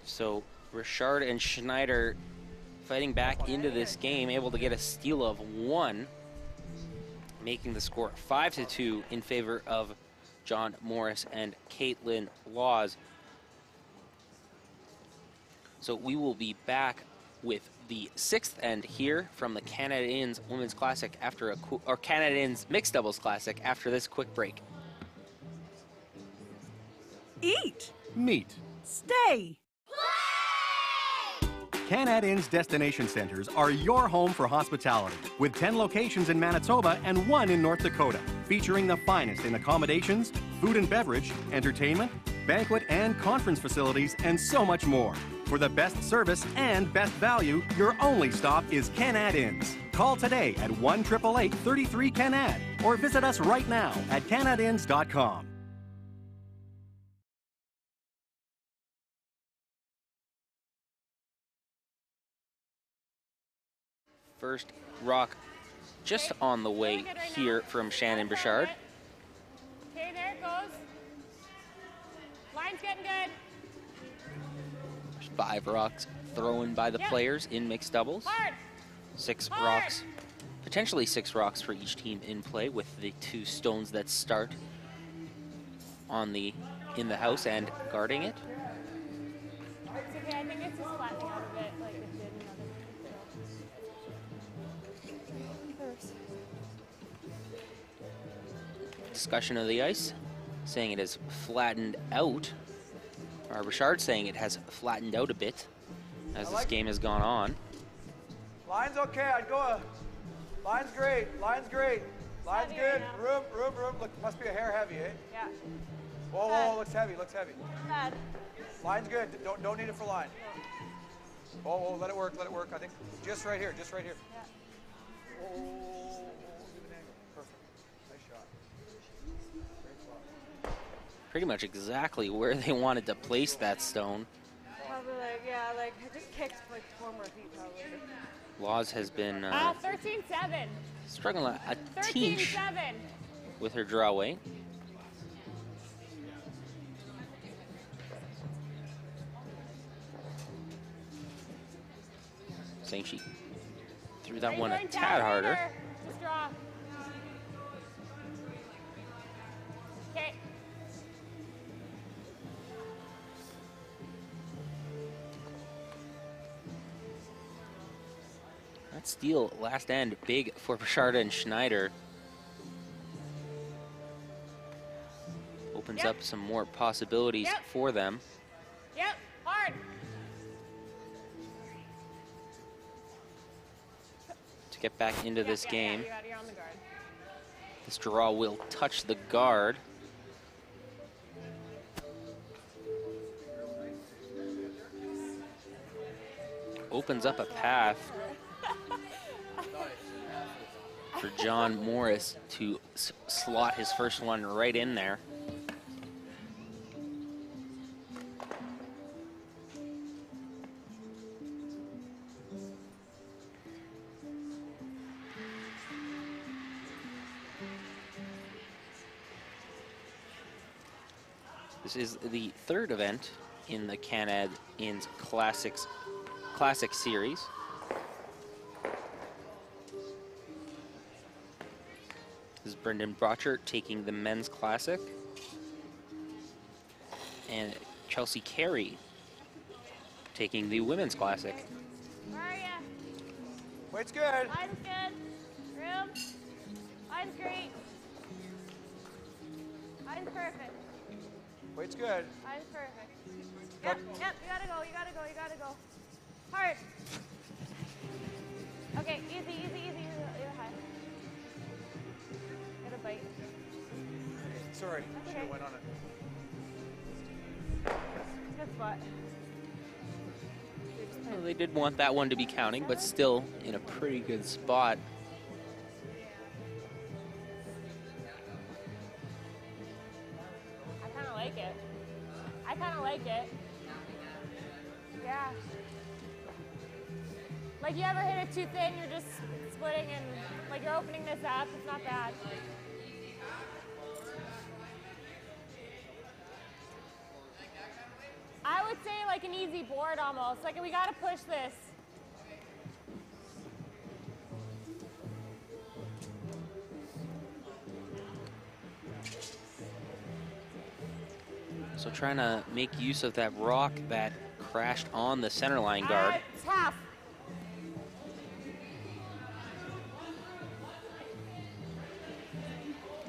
So Burchard and Schneider fighting back into this game, able to get a steal of 1, making the score 5-2 in favor of John Morris and Caitlin Laws. So we will be back with the 6th end here from the Canad Inns Women's Classic after or Canad Inns Mixed Doubles Classic after this quick break. Eat. Meet. Stay. Canad Inns Destination Centers are your home for hospitality, with 10 locations in Manitoba and 1 in North Dakota, featuring the finest in accommodations, food and beverage, entertainment, banquet and conference facilities, and so much more. For the best service and best value, your only stop is Canad Inns. Call today at 1-888-33-CANAD or visit us right now at canadinns.com. First rock just on the way here from Shannon Burchard. Okay, there it goes. Line's getting good. 5 rocks thrown by the players in mixed doubles. Hard. 6 rocks, potentially 6 rocks for each team in play, with the 2 stones that start on in the house and guarding it. It's okay, I think it's just flattening out a bit like it did in other games. Discussion of the ice, saying it has flattened out. Or Burchard saying it has flattened out a bit as this game has gone on. Line's okay, I'd go line's great, line's great. Line's good, room, look, must be a hair heavy, eh? Yeah. Whoa, looks heavy, looks heavy. Bad. Line's good, don't need it for line. Oh, let it work, I think just right here. Yeah. Oh, give an angle, perfect, nice shot. Great spot. Pretty much exactly where they wanted to place that stone. Probably like, yeah, like I just kicked like 4 more feet probably. Laws has been 13-7. struggling a 13-7. teach with her draw weight. Saying she threw that one a tad harder. Just draw. Okay. That steal last end big for Burchard and Schneider. Opens up some more possibilities for them. Yep, hard. To get back into this game. You're on the guard. This draw will touch the guard. Opens up a path for John Morris to slot his first one right in there. This is the third event in the Canad Inns Classic Series. This is Brendan Brochert taking the Men's Classic. And Chelsea Carey taking the Women's Classic. Where are ya? Weight's good. Line's good. Room. Line's great. Line's perfect. Weight's good. Line's perfect. Yep, yep, you gotta go, you gotta go, you gotta go. Hard. Okay, easy, easy, easy. You're high. Get a bite. Sorry, That's should okay. have went on it. Good spot. Well, they did want that one to be counting, but still in a pretty good spot. I kind of like it. I kind of like it. Yeah. Like you ever hit it too thin, you're just splitting and like you're opening this up, it's not bad. I would say like an easy board almost. Like we gotta push this. So trying to make use of that rock that crashed on the center line guard. It's half.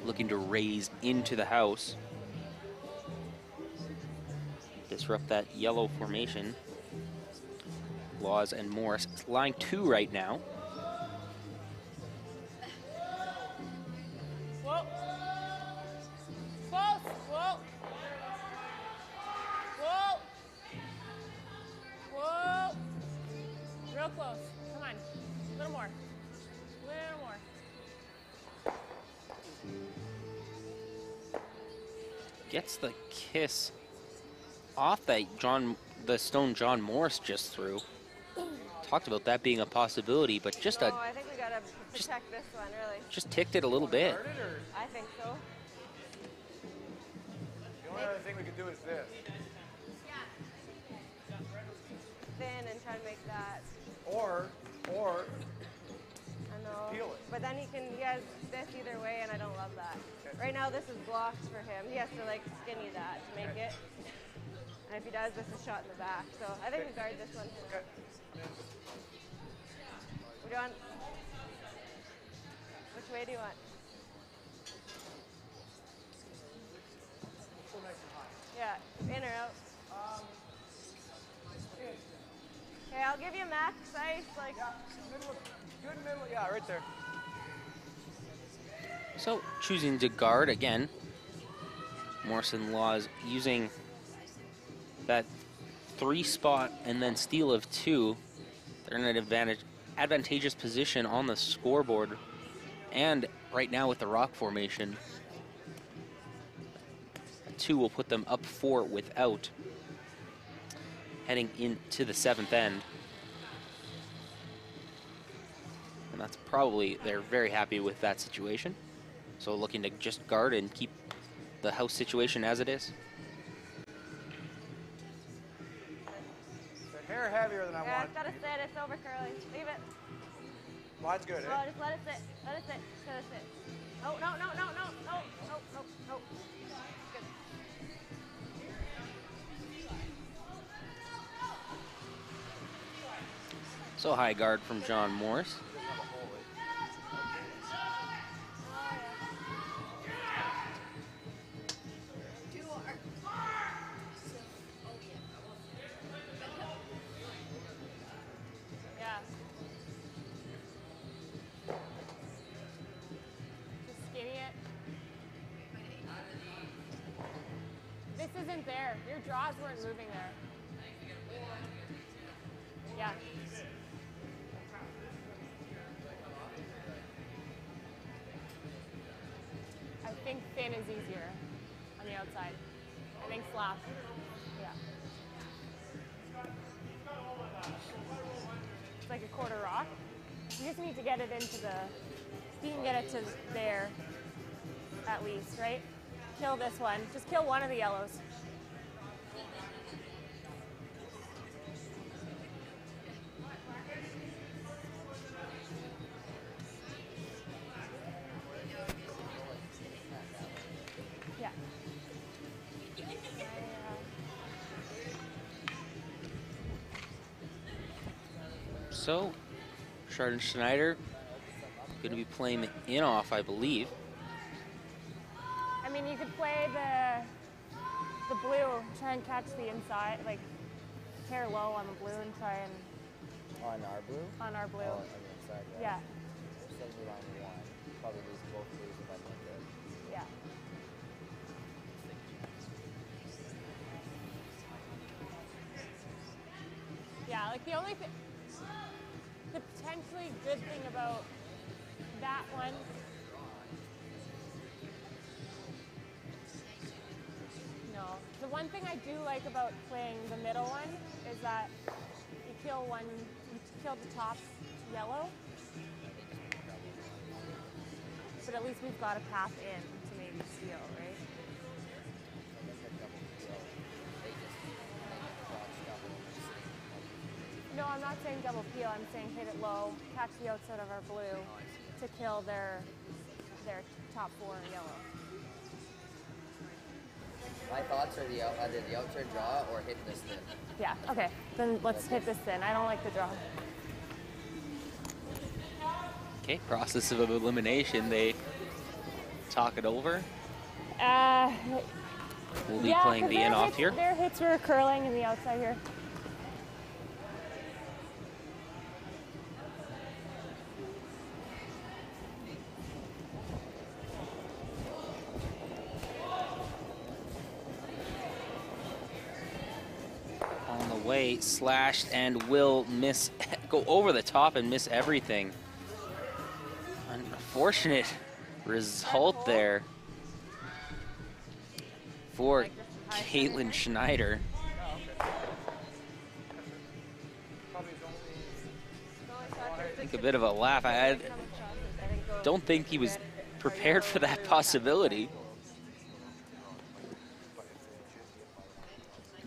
Looking to raise into the house. Disrupt that yellow formation. Laws and Morris, line 2 right now. Whoa. Close. Whoa. Whoa. Whoa. Real close. Come on. A little more. A little more. Gets the kiss off that the stone John Morris just threw. Talked about that being a possibility, but just I think we gotta protect this one, really. just ticked it a little bit. I think so. The only other thing we could do is this. Thin and try to make that. Or I know. Peel it. But then he has this either way, and I don't love that. Right now, this is blocked for him. He has to like skinny that to make it. And if he does, this is shot in the back. So I think we guard this one. Okay. What do you want? Which way do you want? Yeah, in or out? Okay, I'll give you max ice, like. Good middle, yeah, right there. So choosing to guard again. Morrison Laws using that 3 spot and then steal of 2. They're in an advantageous position on the scoreboard. And right now with the rock formation, a 2 will put them up 4 without. Heading into the 7th end. And that's probably, they're very happy with that situation. So looking to just guard and keep the house situation as it is. It's a hair heavier than I Yeah, want. it's gotta sit. It's over curly. Leave it. Line's good, Oh, eh? just let it sit. Let it sit. Let it sit. No, no, no, no, no, no, no, no, no. Good. So high guard from John Morris. Yeah. Just skinny it. This isn't there. Your draws weren't moving there. Yeah. I think thin is easier on the outside. I think slap. Yeah. It's like a quarter rock. You just need to get it into the, you can get it to there at least, right? Kill this one. Just kill one of the yellows. So, Chard and Schneider going to be playing the in-off, I believe. I mean, you could play the blue, try and catch the inside, like pair low on the blue and try and... On our blue? On our blue. Oh, on the inside, Yeah. So we're on one. Probably lose both blues if I make it. Yeah. Yeah, like the only thing, the potentially good thing about that one the one thing I do like about playing the middle one is that you kill the top yellow, but at least we've got a path in to maybe steal, right? No, I'm not saying double peel. I'm saying hit it low, catch the outside of our blue to kill their top 4 yellow. My thoughts are either the outside draw or hit this thin. Yeah, okay. Then let's hit this thin. I don't like the draw. Okay, process of elimination. They talk it over. We'll be playing the in-off here. Their hits were curling in the outside here. Way slashed and will miss, go over the top and miss everything. Unfortunate result there for Caitlin Schneider. I think a bit of a laugh. I don't think he was prepared for that possibility.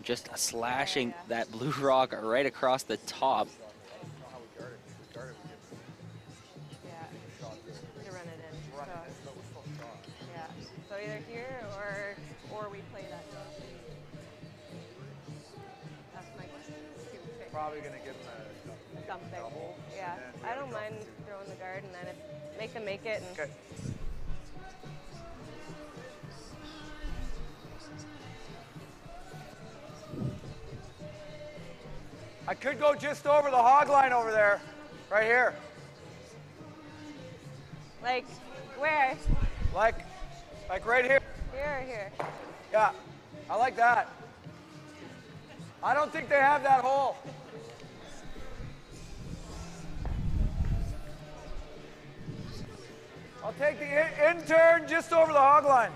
Just slashing that blue rock right across the top. Yeah, to run it in. So, yeah, so either here or we play that draw. That's my question. Probably gonna give them a something. double. Yeah, I don't mind throwing the guard and then make them make it. And okay. I could go just over the hog line over there, right here. Like, where? Like right here. Here or here? Yeah, I like that. I don't think they have that hole. I'll take the in turn just over the hog line.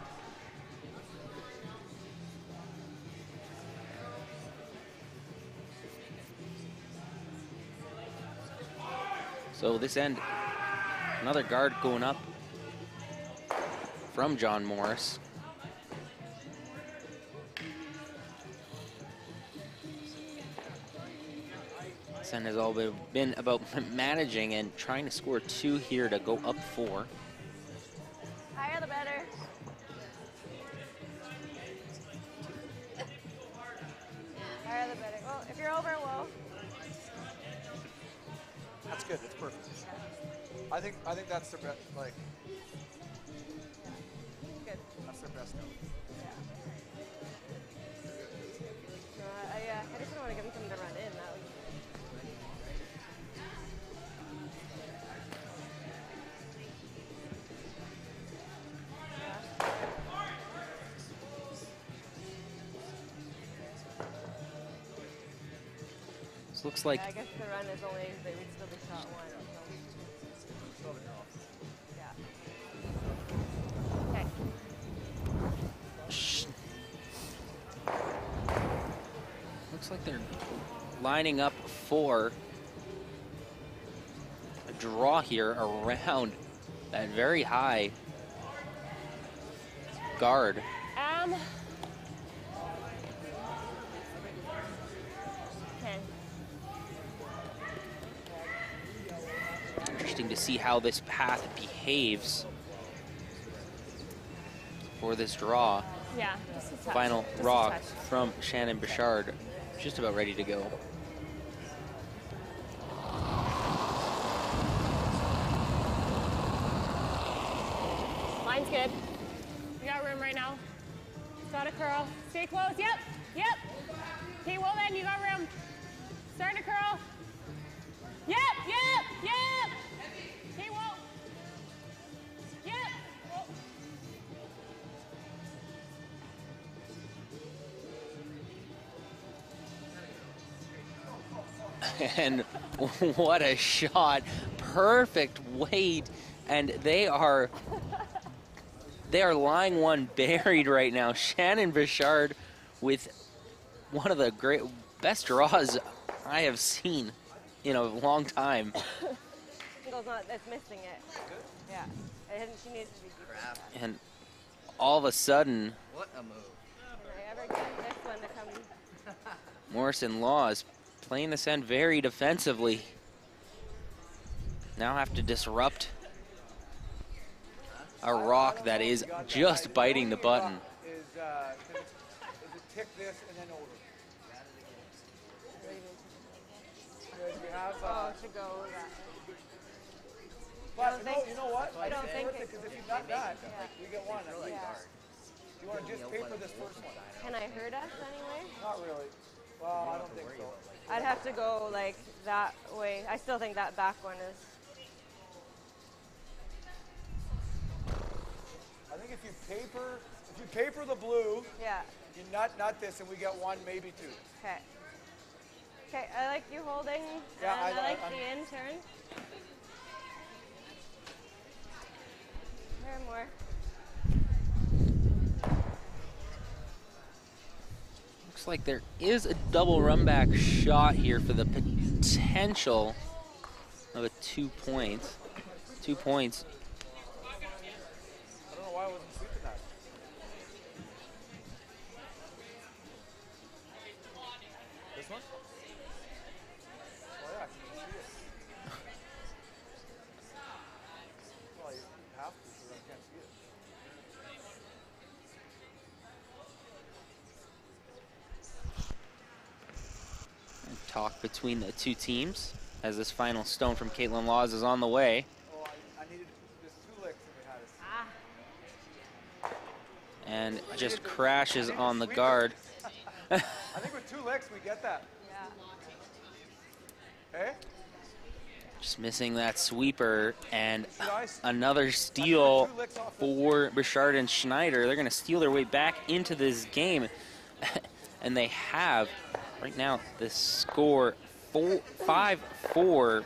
So this end, another guard going up from John Morris. This end has all been about managing and trying to score 2 here to go up 4. Higher the better. Higher the better. Well, if you're over, well. That's good. That's perfect. I think that's their best. Like, good. That's their best note. Yeah. No, I just don't want to give them something to run in. That would. This looks like. Yeah, I guess the run is only they would still be shot 1. So. Yeah. Okay. Looks like they're lining up for a draw here around that very high guard. Okay. Interesting to see how this path behaves for this draw. Yeah, just a touch. Final Just a rock touch. from Shannon Bouchard, just about ready to go. right now. Got a curl. Stay close. Yep. Yep. Okay, well then, you got room. Starting to curl. Yep. Yep. Yep. Okay, well. Yep. Whoa. And what a shot. Perfect weight. And they are lying one buried right now. Shannon Bichard with one of the best draws I have seen in a long time. It's missing it. Yeah. She needs to be deeper. And all of a sudden, What a move. Can I ever get this one to come? Morrison Laws playing this end very defensively. Now have to disrupt a rock that is just biting the button. Is it tick this and then over? We have, to go that. but you know what? I don't think it. Because if you've done that, you get one. Do you want to just paper this first one? Can I hurt us anyway? Not really. Well, I don't think so. I'd have to go like that way. I still think that back one is. I think if you paper the blue, Yeah. you nut this, and we get one, maybe two. Okay. Okay, I like you holding, Yeah, and I like I'm- the in turn. There more. Looks like there is a double run back shot here for the potential of a 2 points. 2 points. I don't know why I wasn't sweeping that. This one? Oh yeah, I can see it. Well, you have to, so I can't see it. Talk between the two teams as this final stone from Caitlin Laws is on the way. Oh, I needed just 2 licks and we had it. And just crashes on the guard. I think with 2 licks we get that. Yeah. Hey? Just missing that sweeper, and another steal for Bichard and Schneider. They're going to steal their way back into this game. And they have, right now, the score 5-4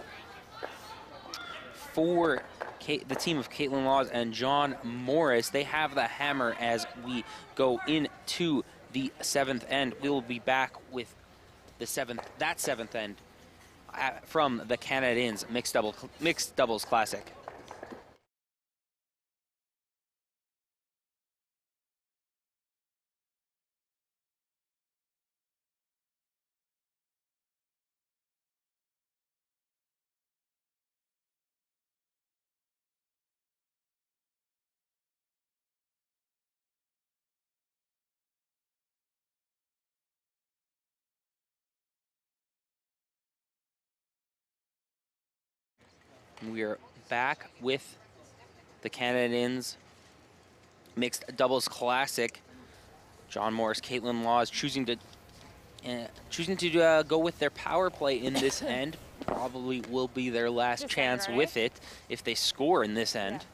for the team of Caitlin Laws and John Morris. They have the hammer as we go into the 7th end. We will be back with the seventh end from the Canad mixed doubles classic. We are back with the Canadians mixed doubles classic. John Morris, Caitlin Laws choosing to go with their power play in this end. Probably will be their last chance with it if they score in this end.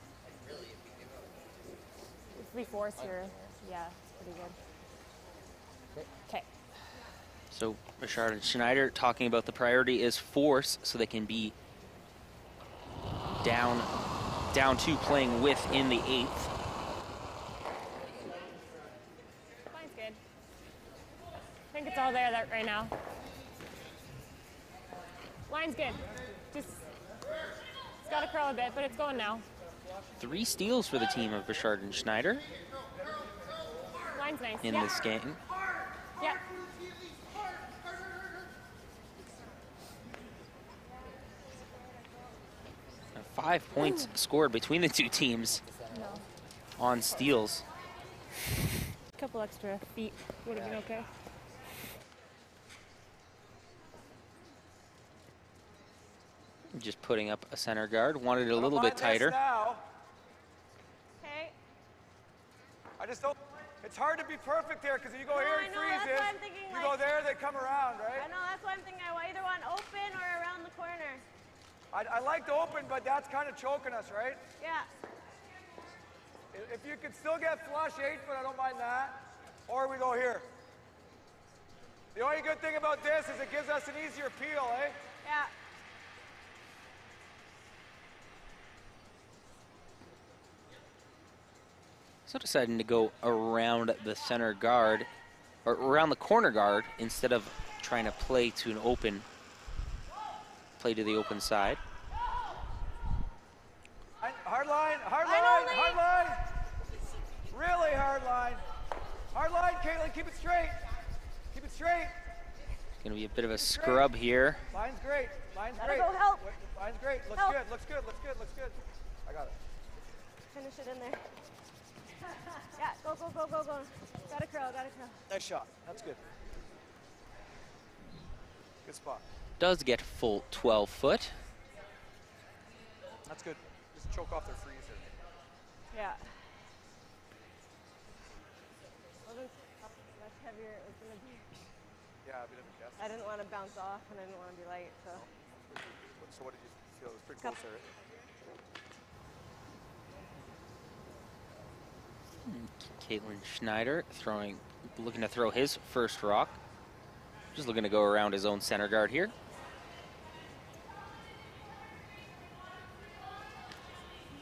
If we force here, yeah, it's pretty good. Okay. So Bichard and Schneider talking about the priority is force, so they can be down 2 playing with in the 8th. Line's good. I think it's all there right now. Line's good. Just, it's got to curl a bit, but it's going now. 3 steals for the team of Bichard and Schneider Line's nice. in this game. Yeah. 5 points scored between the two teams on steals. A couple extra feet would have been okay. Just putting up a center guard. Wanted it a little bit tighter. Okay. I just don't, it's hard to be perfect there because if you go No, here I and know, freezes, that's why I'm thinking, you go like- there, they come around, right? I know, that's why I'm thinking I either want open or around the corner. I like the open, but that's kind of choking us, right? Yeah. If you could still get flush 8 foot, I don't mind that. Or we go here. The only good thing about this is it gives us an easier peel, eh? Yeah. So deciding to go around the center guard, or around the corner guard, instead of trying to play to an open, play to the open side. Hard line, hard line, hard line. Really hard line. Hard line, Caitlin, keep it straight. Keep it straight. It's going to be a bit of a scrub here. Line's great, line's Gotta great. go help. Line's great, looks Help. good, looks good, looks good, looks good. I got it. Finish it in there. Yeah, go, go, go, go, go. Gotta curl, gotta curl. Nice shot, that's good. Good spot. Does get full 12 foot. That's good. Just choke off their freezer. Yeah. Wasn't much heavier. It was gonna be. Yeah, a bit of a guess. I didn't want to bounce off, and I didn't want to be light, so. So what did you feel? It was pretty close there, right? Caitlin Schneider looking to throw his first rock. Just looking to go around his own center guard here.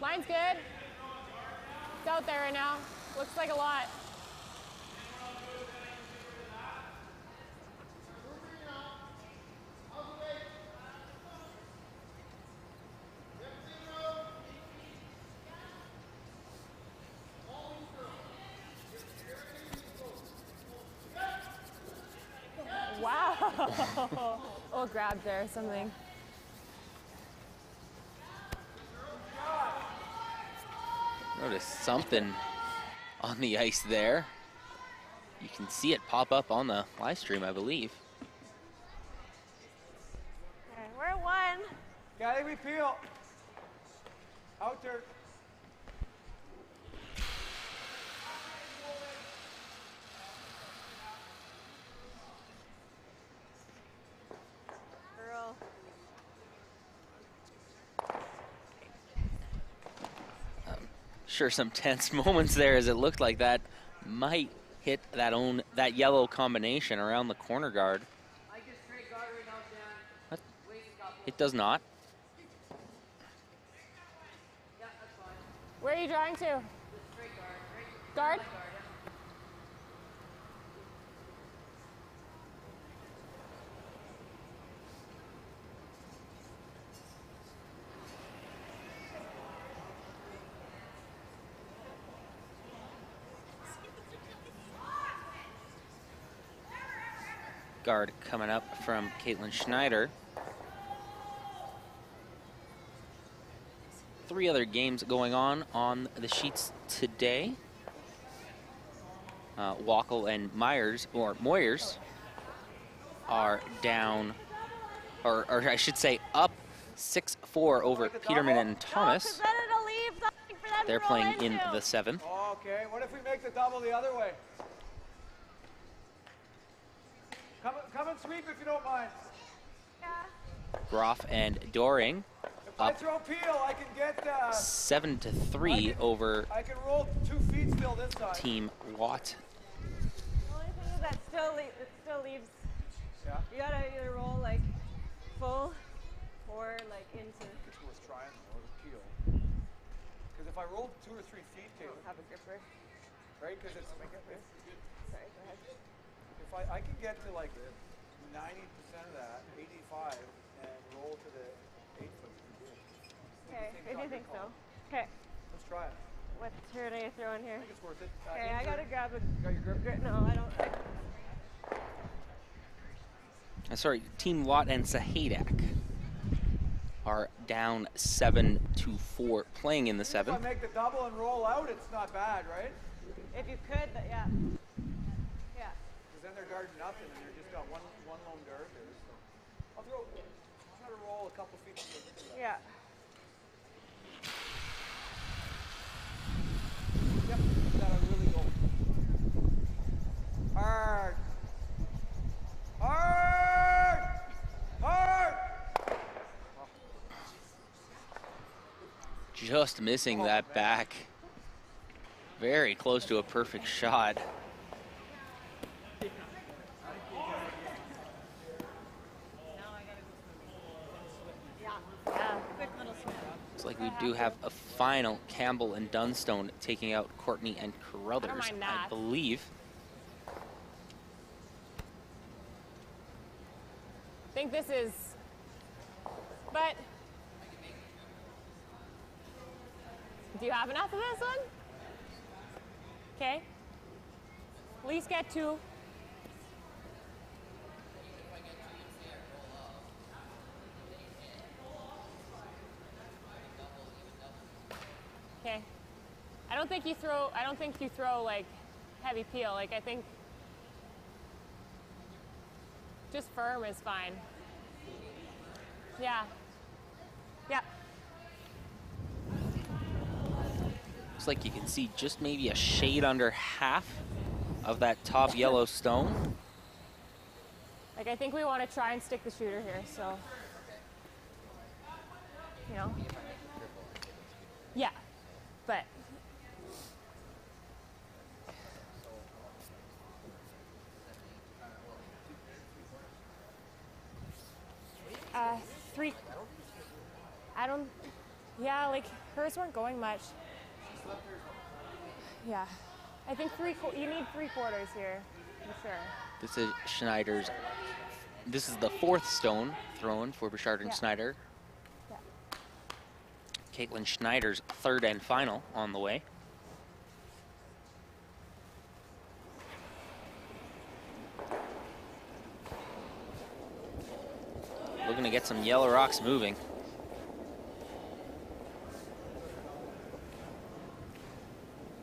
Line's good. It's out there right now. Looks like a lot. Wow. Oh, grab there or something. Notice something on the ice there. You can see it pop up on the live stream, I believe. Okay, we're at 1. Yeah, I think we peel. Out there. Curl. Sure, some tense moments there as it looked like that might hit that yellow combination around the corner guard. But it does not. Where are you drawing to? Guard? Guard coming up from Caitlin Schneider. 3 other games going on the sheets today. Wackel and Moyers are down, or I should say up 6-4 over Peterman and Thomas. No, 'cause then it'll leave something for them They're to roll playing in into. the 7th. Okay, what if we make the double the other way? Come and sweep if you don't mind. Yeah. Groff and Doring If I up throw peel, I can get 7-3 over I can roll 2 feet still this side. Team Watt. The only thing is that it still leaves. Yeah. You gotta either roll like full or like into. It's worth trying though, the peel. Because if I roll 2 or 3 feet, I don't Caitlin, have a gripper. right? Because it's Sorry, go ahead. if I can get to like 90% of that, 85, and roll to the 8 foot. Okay, if you think so. Okay, Let's try it. what turn are you throwing here? I think it's worth it. Okay, I gotta grab a. Got your grip? No, I don't. Sorry, Team Watt and Sahadak are down 7-4, playing in the If 7th. I make the double and roll out, it's not bad, right? If you could, yeah. Yeah. Because then they're guarding nothing, and they're just got one lone dart there. So I'll try to roll a couple feet. Yeah. Yep, that'll really go. just missing that back. Very close to a perfect shot. Looks like we do have a final. Campbell and Dunstone taking out Courtney and Carruthers, mind that. I believe. I think this is, but do you have enough of this one? Okay. At least get 2. Okay. I don't think you throw like heavy peel. Like I think just firm is fine. Yeah. Yeah. Looks like you can see just maybe a shade under half of that top yellow stone. Like I think we want to try and stick the shooter here, so you know. Yeah. But three. I don't. Yeah, like hers weren't going much. Yeah, I think you need 3/4 here, for sure. This is Schneider's. This is the 4th stone thrown for Bouchard and Schneider. Yeah. Caitlin Schneider's 3rd and final on the way. Looking to get some yellow rocks moving.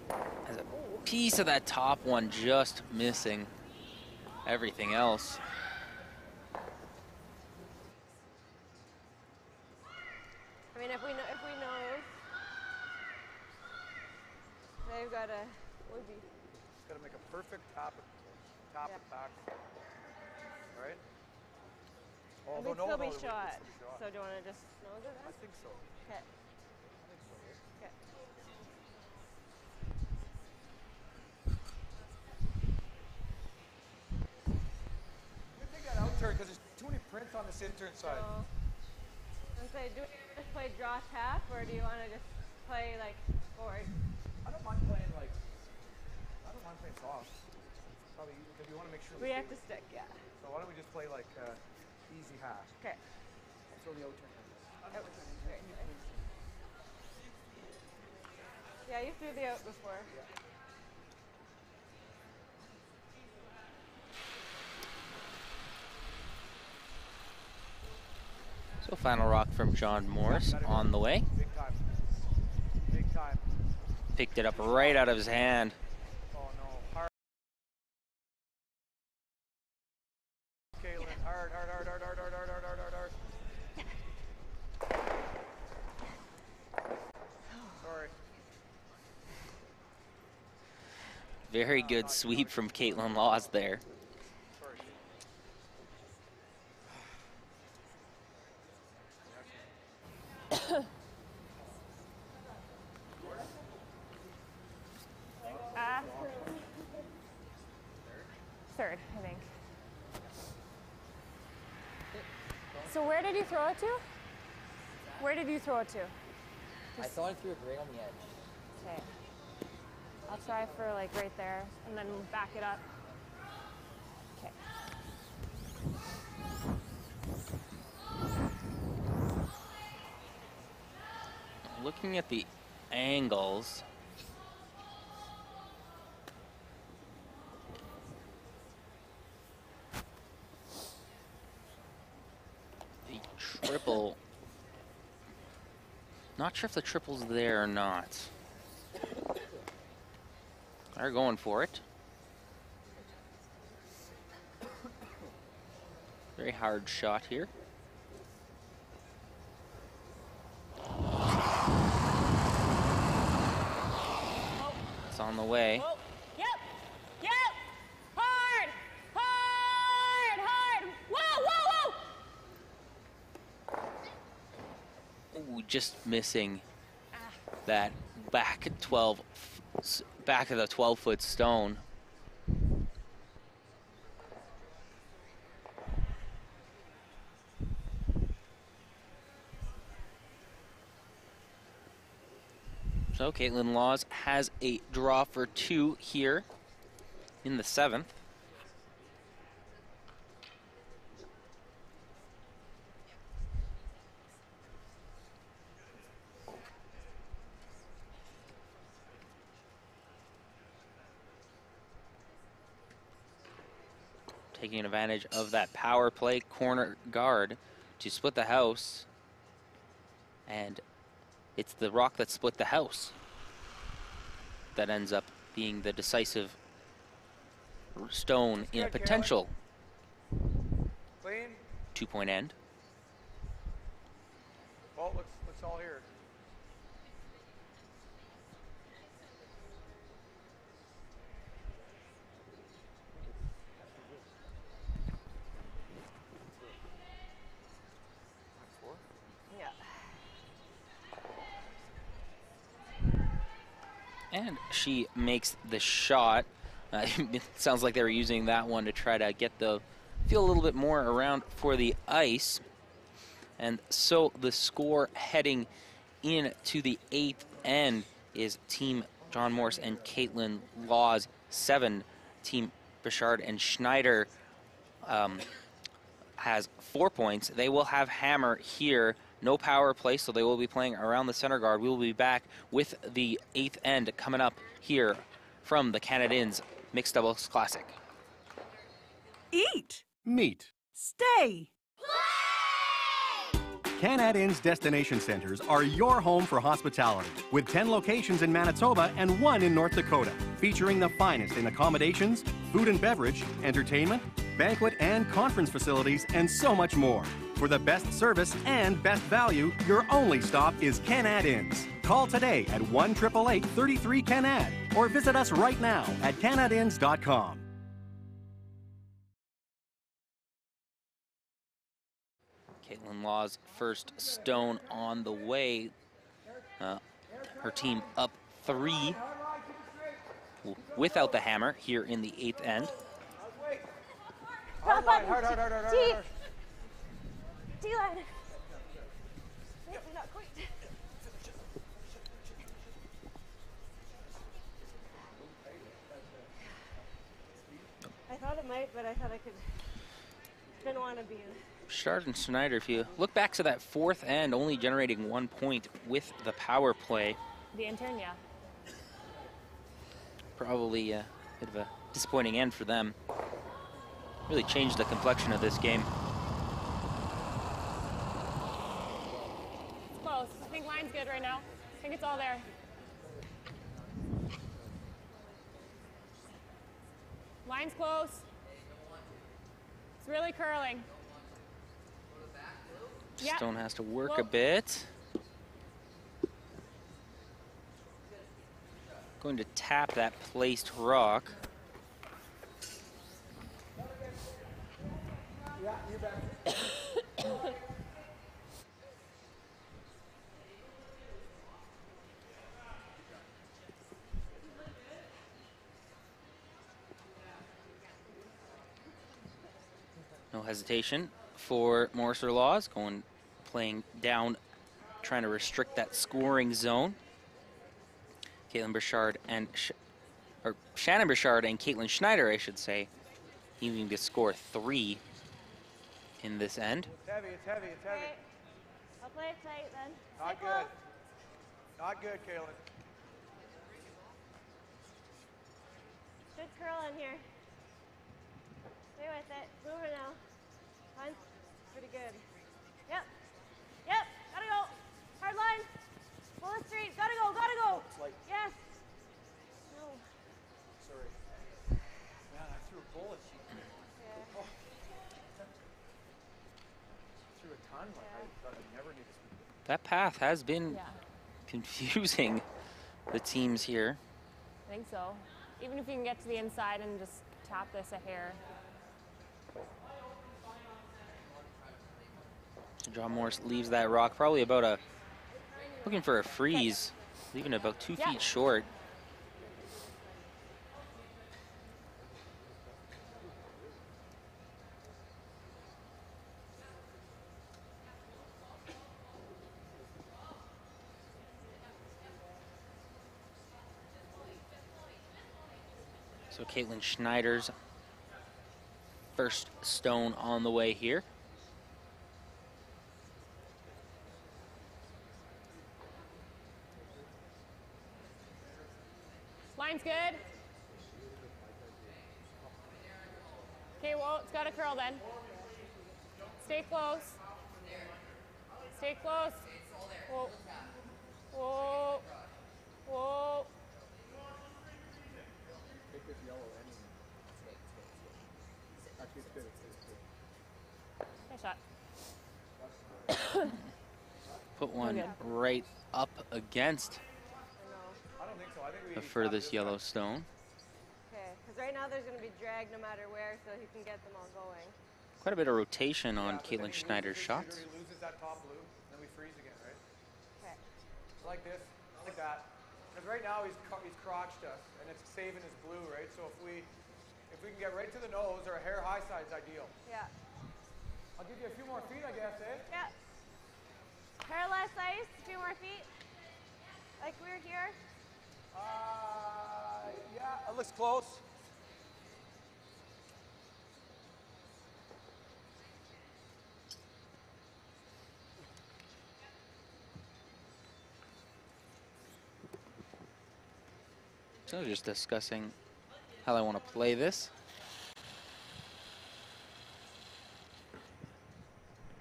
There's a piece of that top one just missing everything else. I mean, if we know, they've got to, would be. It's got to make a perfect top and back. Right? I mean, still be shot. So do you want to just nose it then? I think so. Okay. Okay. You take that out turn because there's too many prints on this intern side. So, and say, do we just play draw tap, or do you want to just play like forward? I don't mind playing soft. Probably because we want to make sure We have to stick, yeah. So why don't we just play like easy half? Okay. I'll throw the out turn. Out. Great. Yeah, you threw the out before. Yeah. So final rock from John Morris on the way. Big time. Big time. Picked it up right out of his hand. Oh no. Hard. Caitlin, hard. Sorry. Very good sweep from Caitlin Laws there. Sorry. Third, I think. So where did you throw it to? Where did you throw it to? I thought I threw it right on the edge. Okay. I'll try for like right there and then back it up. Okay. Looking at the angles, the triple, not sure if the triple's there or not. They're going for it. Very hard shot here. It's on the way. Whoa. Yep. Hard. Whoa. Ooh, just missing that back of the 12-foot stone. So Caitlin Laws has a draw for 2 here in the 7th. Taking advantage of that power play corner guard to split the house. And it's the rock that split the house that ends up being the decisive stone in a potential 2-point end. Well, let's all hear it. And she makes the shot. It sounds like they were using that one to try to get the feel a little bit more around for the ice. And so the score heading into the 8th end is Team John Morse and Caitlin Laws 7. Team Bichard and Schneider has 4 points. They will have hammer here. No power play, so they will be playing around the center guard. We will be back with the 8th end coming up here from the Canadians Mixed Doubles Classic. Eat. Meet. Stay. Canad Inn's destination centers are your home for hospitality, with 10 locations in Manitoba and 1 in North Dakota, featuring the finest in accommodations, food and beverage, entertainment, banquet and conference facilities, and so much more. For the best service and best value, your only stop is Canad Inns. Call today at 1-888-33-CANAD or visit us right now at canadinns.com. Caitlin Law's first stone on the way. Her team up 3 without the hammer here in the 8th end. Hard line, hard. D-line. Not quite. I thought it might, but I thought I could. Didn't want to be. Bichard and Schneider, if you look back to that 4th end, only generating 1 point with the power play. The intern, yeah. Probably a bit of a disappointing end for them. Really changed the complexion of this game. It's close. I think line's good right now. I think it's all there. Line's close. It's really curling. Yep. Stone has to work a bit. Going to tap that placed rock. No hesitation for Morse or Laws, playing down, trying to restrict that scoring zone. Caitlin Bichard and Shannon Bichard and Caitlin Schneider, I should say, needing to score 3 in this end. It's heavy. Okay. I'll play it tight then. Not Stay good. close. Not good, Caitlin. Good curl in here. Stay with it. Move it now. Line's pretty good. Yep. Gotta go. Hard line. Pull it straight. Gotta go. Yes. No. Sorry. Man, I threw a bullet. Yeah. Oh. Threw a ton like I thought I'd never need to. That path has been confusing the teams here. I think so. Even if you can get to the inside and just tap this a hair. John Morse leaves that rock, probably about looking for a freeze. Leaving it about 2 Yeah. feet short. So Caitlin Schneider's first stone on the way here. Line's good. Okay, well, it's got to curl then. Stay close. Stay close. Whoa. Whoa. Whoa. Nice shot. Put one Okay. right up against I don't think so. I think we the each have furthest this yellow one. stone. Okay, because right now there's going to be drag no matter where, so he can get them all going. Quite a bit of rotation on Yeah, but then Caitlin he Schneider's loses his shots. shooter, he loses that top blue, then we freeze again, right? Okay. Like this, like that. Because right now he's crotched us, and it's saving his blue, right? So if we can get right to the nose or a hair high side is ideal. Yeah. I'll give you a few more feet, I guess, eh? Yeah. Hair less ice, a few more feet. Like we were here. Yeah, it looks close. So just discussing how I want to play this.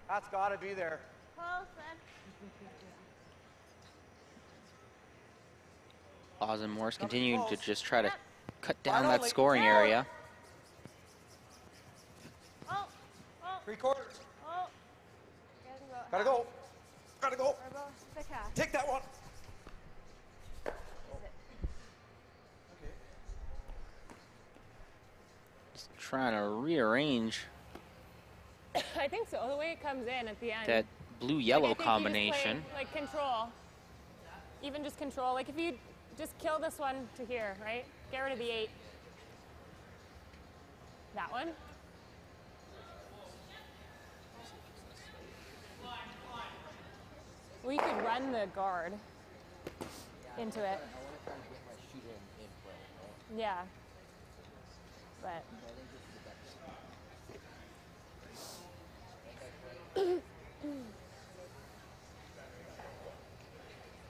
That's got to be there. Close then. Laws and Morse continuing to close. just try to Yep. cut down Final that link scoring forward. area. Oh. Oh. 3/4. Oh. Gotta go. Gotta go. Gotta go. Or about the cast. Take that one. Just trying to rearrange I think so. The way it comes in at the end. that Like, blue-yellow I think you just combination. play, like control. Even just control. Like if you just kill this one to here, right? Get rid of the 8. That one. We could run the guard into it. I want to try to get my shooter in play, right? Yeah. But I think this is the best.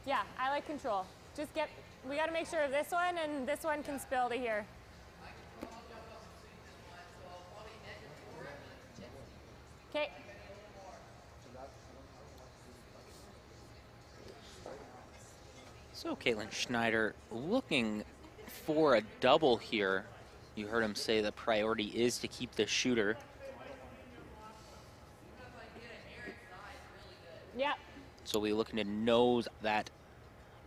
yeah, I like control. Just get, we got to make sure of this one and this one can spill to here. Okay. So Caitlin Schneider looking for a double here. You heard him say the priority is to keep the shooter. Yep. So we're looking to nose that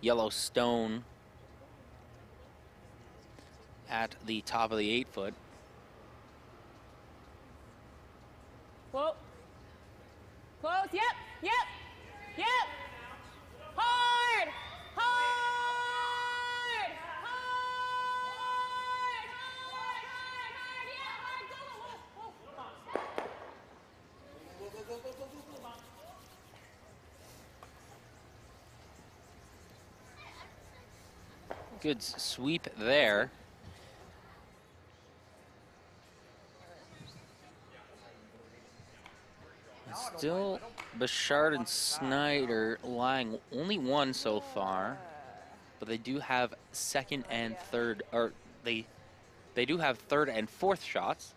yellow stone at the top of the 8-foot. Whoa. Close. Yep. Yep. Yep. Hard. Hard. Hard. Hard. Hard. Yeah. Hard. Go. Good sweep there. Still, Bouchard and Snyder lying only one so far, but they do have second and third, or they do have third and fourth shots.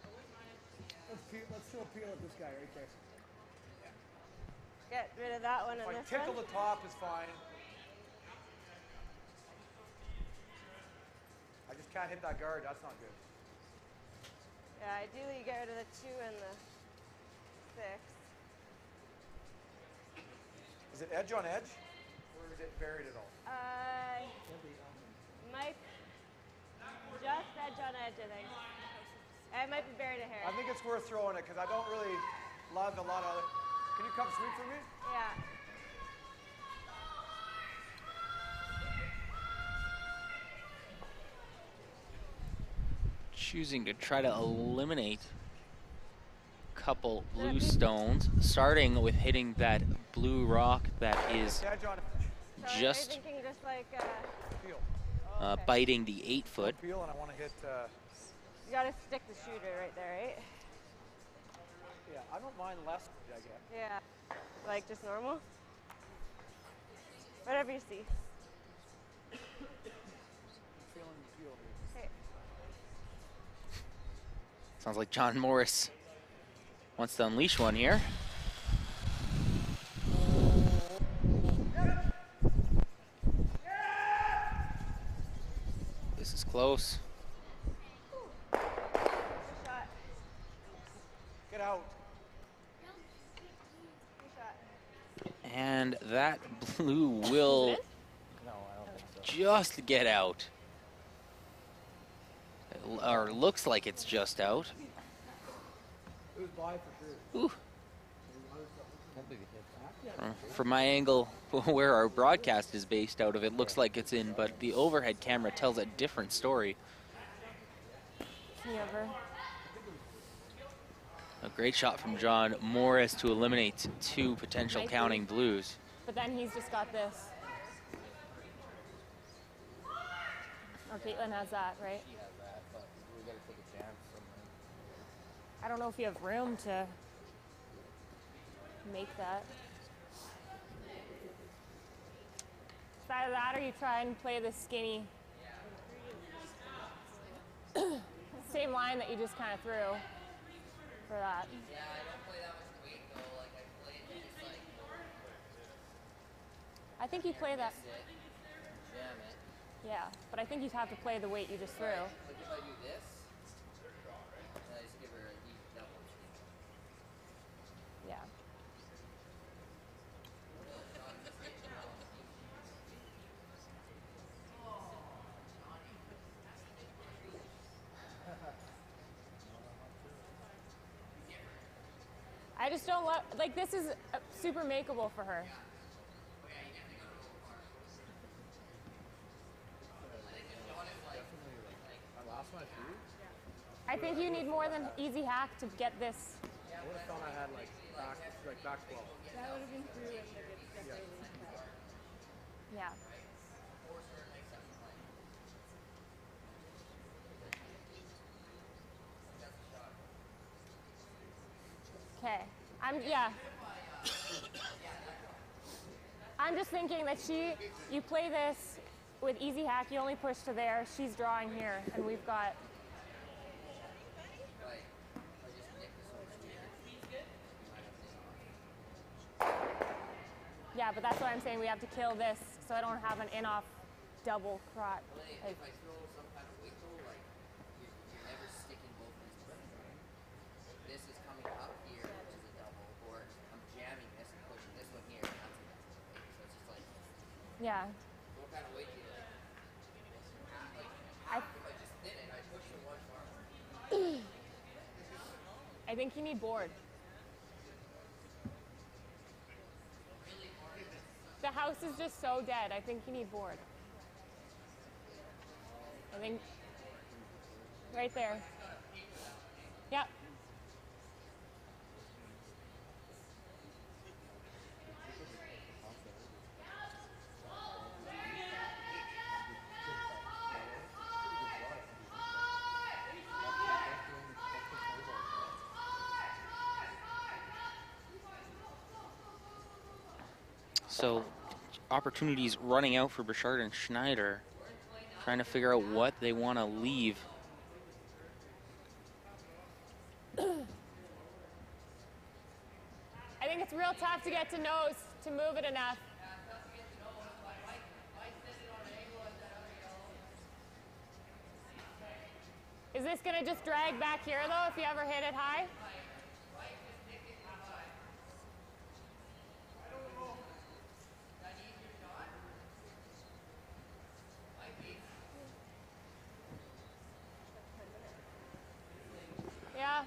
Let's show a peel at this guy right there. Get rid of that one and Like this tickle one. the top is fine. I just can't hit that guard. That's not good. Yeah, ideally you get rid of the 2 and the 6. Is it edge on edge, or is it buried at all? Might just edge on edge, I think. It might be buried a hair. I think it's worth throwing it because I don't really love a lot of other. Can you come sweep for me? Yeah. choosing to try to eliminate a couple blue stones, starting with hitting that blue rock that is Edge on it. So just are you thinking just like, Feel. okay. biting the 8-foot. Feel, and I want to hit. You gotta stick the shooter right there, right? Yeah, I don't mind less, I guess. Yeah. Like just normal? Whatever you see. Feeling the feel. Okay. Sounds like John Morris wants to unleash one here. This is close. Good shot. Get out. Good shot. And that blue will No, I don't think so. just get out. Or looks like it's just out. It was by for sure. Ooh. Can't believe he hit that. From my angle, where our broadcast is based out of, it looks like it's in, but the overhead camera tells a different story. Never. A great shot from John Morris to eliminate 2 potential Nice counting move. blues. But then he's just got this. Or Caitlin has that, right? He has that, but we gotta take a chance. I don't know if you have room to make that. It's either that or you try and play the skinny. Same line that you just kind of threw for that. Yeah, I don't play that much weight though. Like I play it just like I think you play that. sit, jam it. Yeah, but I think you'd have to play the weight you just threw. Like if I do this, then I just give her a deep double. Yeah. I just don't love, like this is super makeable for her. I think you need more than easy hack to get this. I would have thought I had like back 12. Yeah. Okay. I'm just thinking that you play this with easy hack, you only push to there, she's drawing here, and we've got. Yeah, but that's what I'm saying. We have to kill this so I don't have an in-off double crotch. Like, If I throw some kind of weight though, like you're never sticking both of these together. This is coming up here, which is a double, or I'm jamming this and pushing this one here, and that's a double. Right? So it's just like, yeah. what kind of weight do you like? I Just did it. I pushed the one bar. I think you need board. The house is just so dead. I think you need board. I think right there. Yep. So opportunities running out for Bouchard and Schneider, trying to figure out what they want to leave. I think it's real tough to get to nose to move it enough. Is this going to just drag back here though if you ever hit it high? Yeah.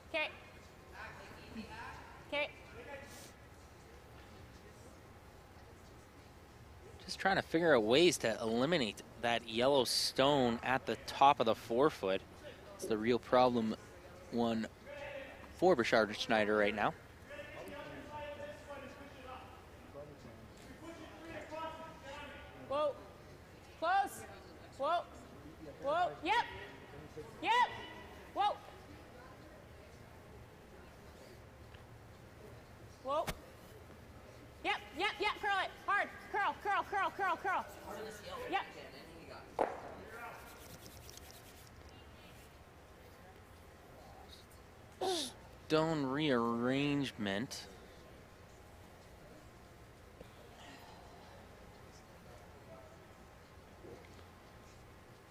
Okay. trying to figure out ways to eliminate that yellow stone at the top of the forefoot. It's the real problem one for Bouchard Schneider right now. Whoa. Close. Whoa. Whoa. Yep. Yep. Whoa. Whoa. Yep, yep, yep. Curl it. Hard. Curl, curl, curl, curl, curl. Yep. Stone rearrangement.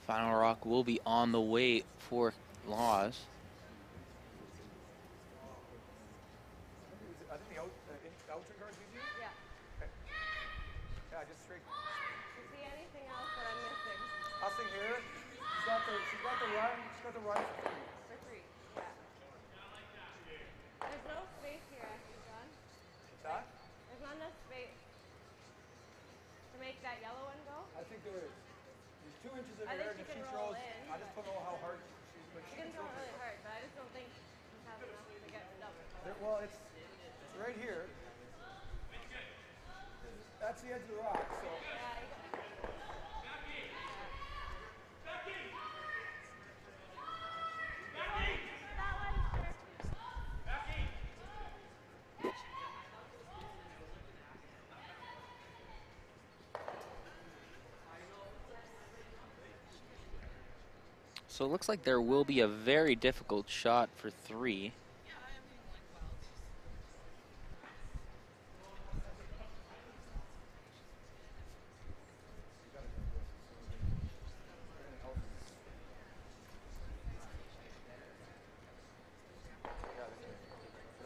Final rock will be on the way for Laws. I think the outer guard's easier? Yeah. Okay. Yeah, just straight. Is there anything else that I'm missing? Hustling here. She's got the run. She's got the run for 3. For 3. Yeah. There's no space here, actually, John. What's that? There's not enough space to make that yellow one go. I think there is. There's 2 inches of I air, think and she if she can roll throws, in, I just don't know how hard she's. But She can throw it really hard, but I just don't think she has enough to get double. Well, it's right here. That's the edge of the rock, so. So it looks like there will be a very difficult shot for 3. It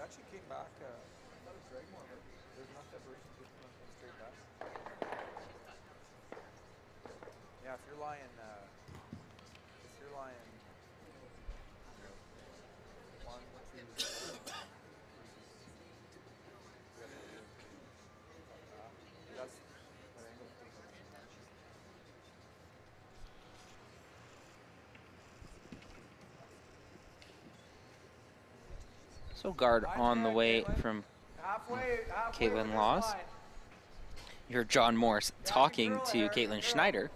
actually came back. I thought it was drag more, but there's enough separation to get from straight back. Yeah, if you're lying 1, 2, 4. That's that angle. So guard on the way from Halfway Caitlin over Laws. this line. You heard John Morse talking to Caitlin Schneider.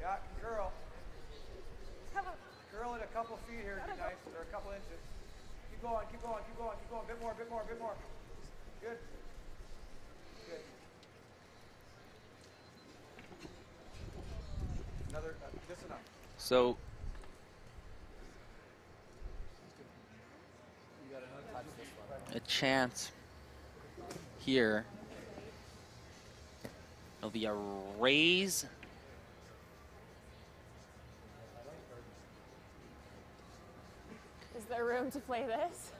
Yeah, curl. Curl it a couple feet here would be nice, or a couple inches. Keep going, keep going, keep going, keep going. Bit more, bit more, bit more. Good. Good. Another, just enough. So a chance here. It'll be a raise. Is there room to play this?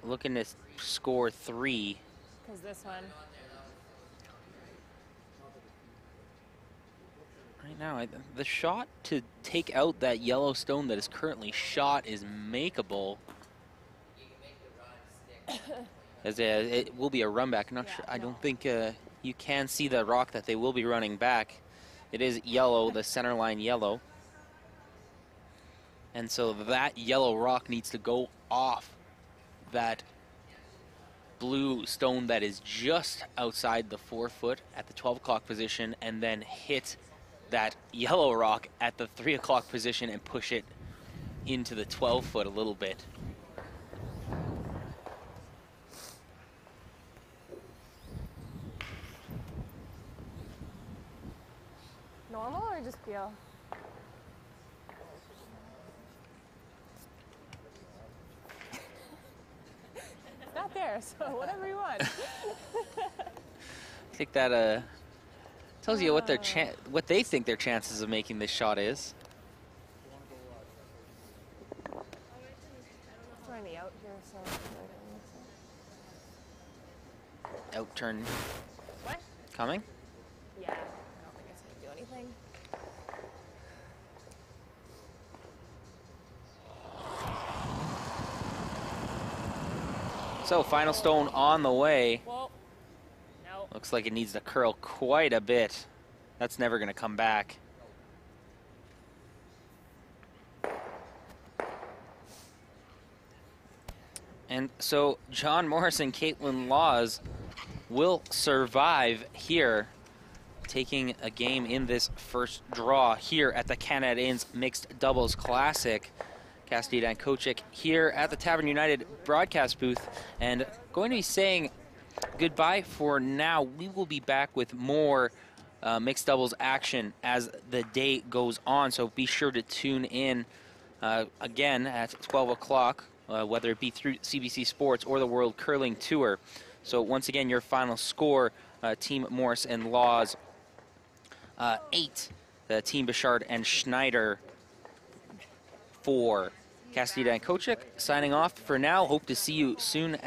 Looking to score 3. Because this one. Right now, the shot to take out that yellow stone that is currently shot is makeable. As it will be a run back. Not sure. I don't think you can see the rock that they will be running back. It is yellow, the center line yellow. And so that yellow rock needs to go off that blue stone that is just outside the forefoot at the 12 o'clock position and then hit that yellow rock at the 3 o'clock position and push it into the 12 foot a little bit. Normal or just peel? It's not there, so whatever you want. I think that tells you what what they think their chances of making this shot is. Throwing me out here, so. Out turn What? coming. Yeah, I don't think it's gonna do anything. So final stone on the way. Whoa. No. Looks like it needs to curl quite a bit. That's never going to come back. And so John Morris and Caitlin Laws will survive here, taking a game in this first draw here at the Canad Inns Mixed Doubles Classic. Cassidy and Kochik here at the Tavern United broadcast booth, and going to be saying goodbye for now. We will be back with more mixed doubles action as the day goes on, so be sure to tune in again at 12 o'clock, whether it be through CBC Sports or the World Curling Tour. So once again, your final score, Team Morris and Laws 8, Team Bouchard and Schneider 4. Cassidy and Kochik signing off for now. Hope to see you soon.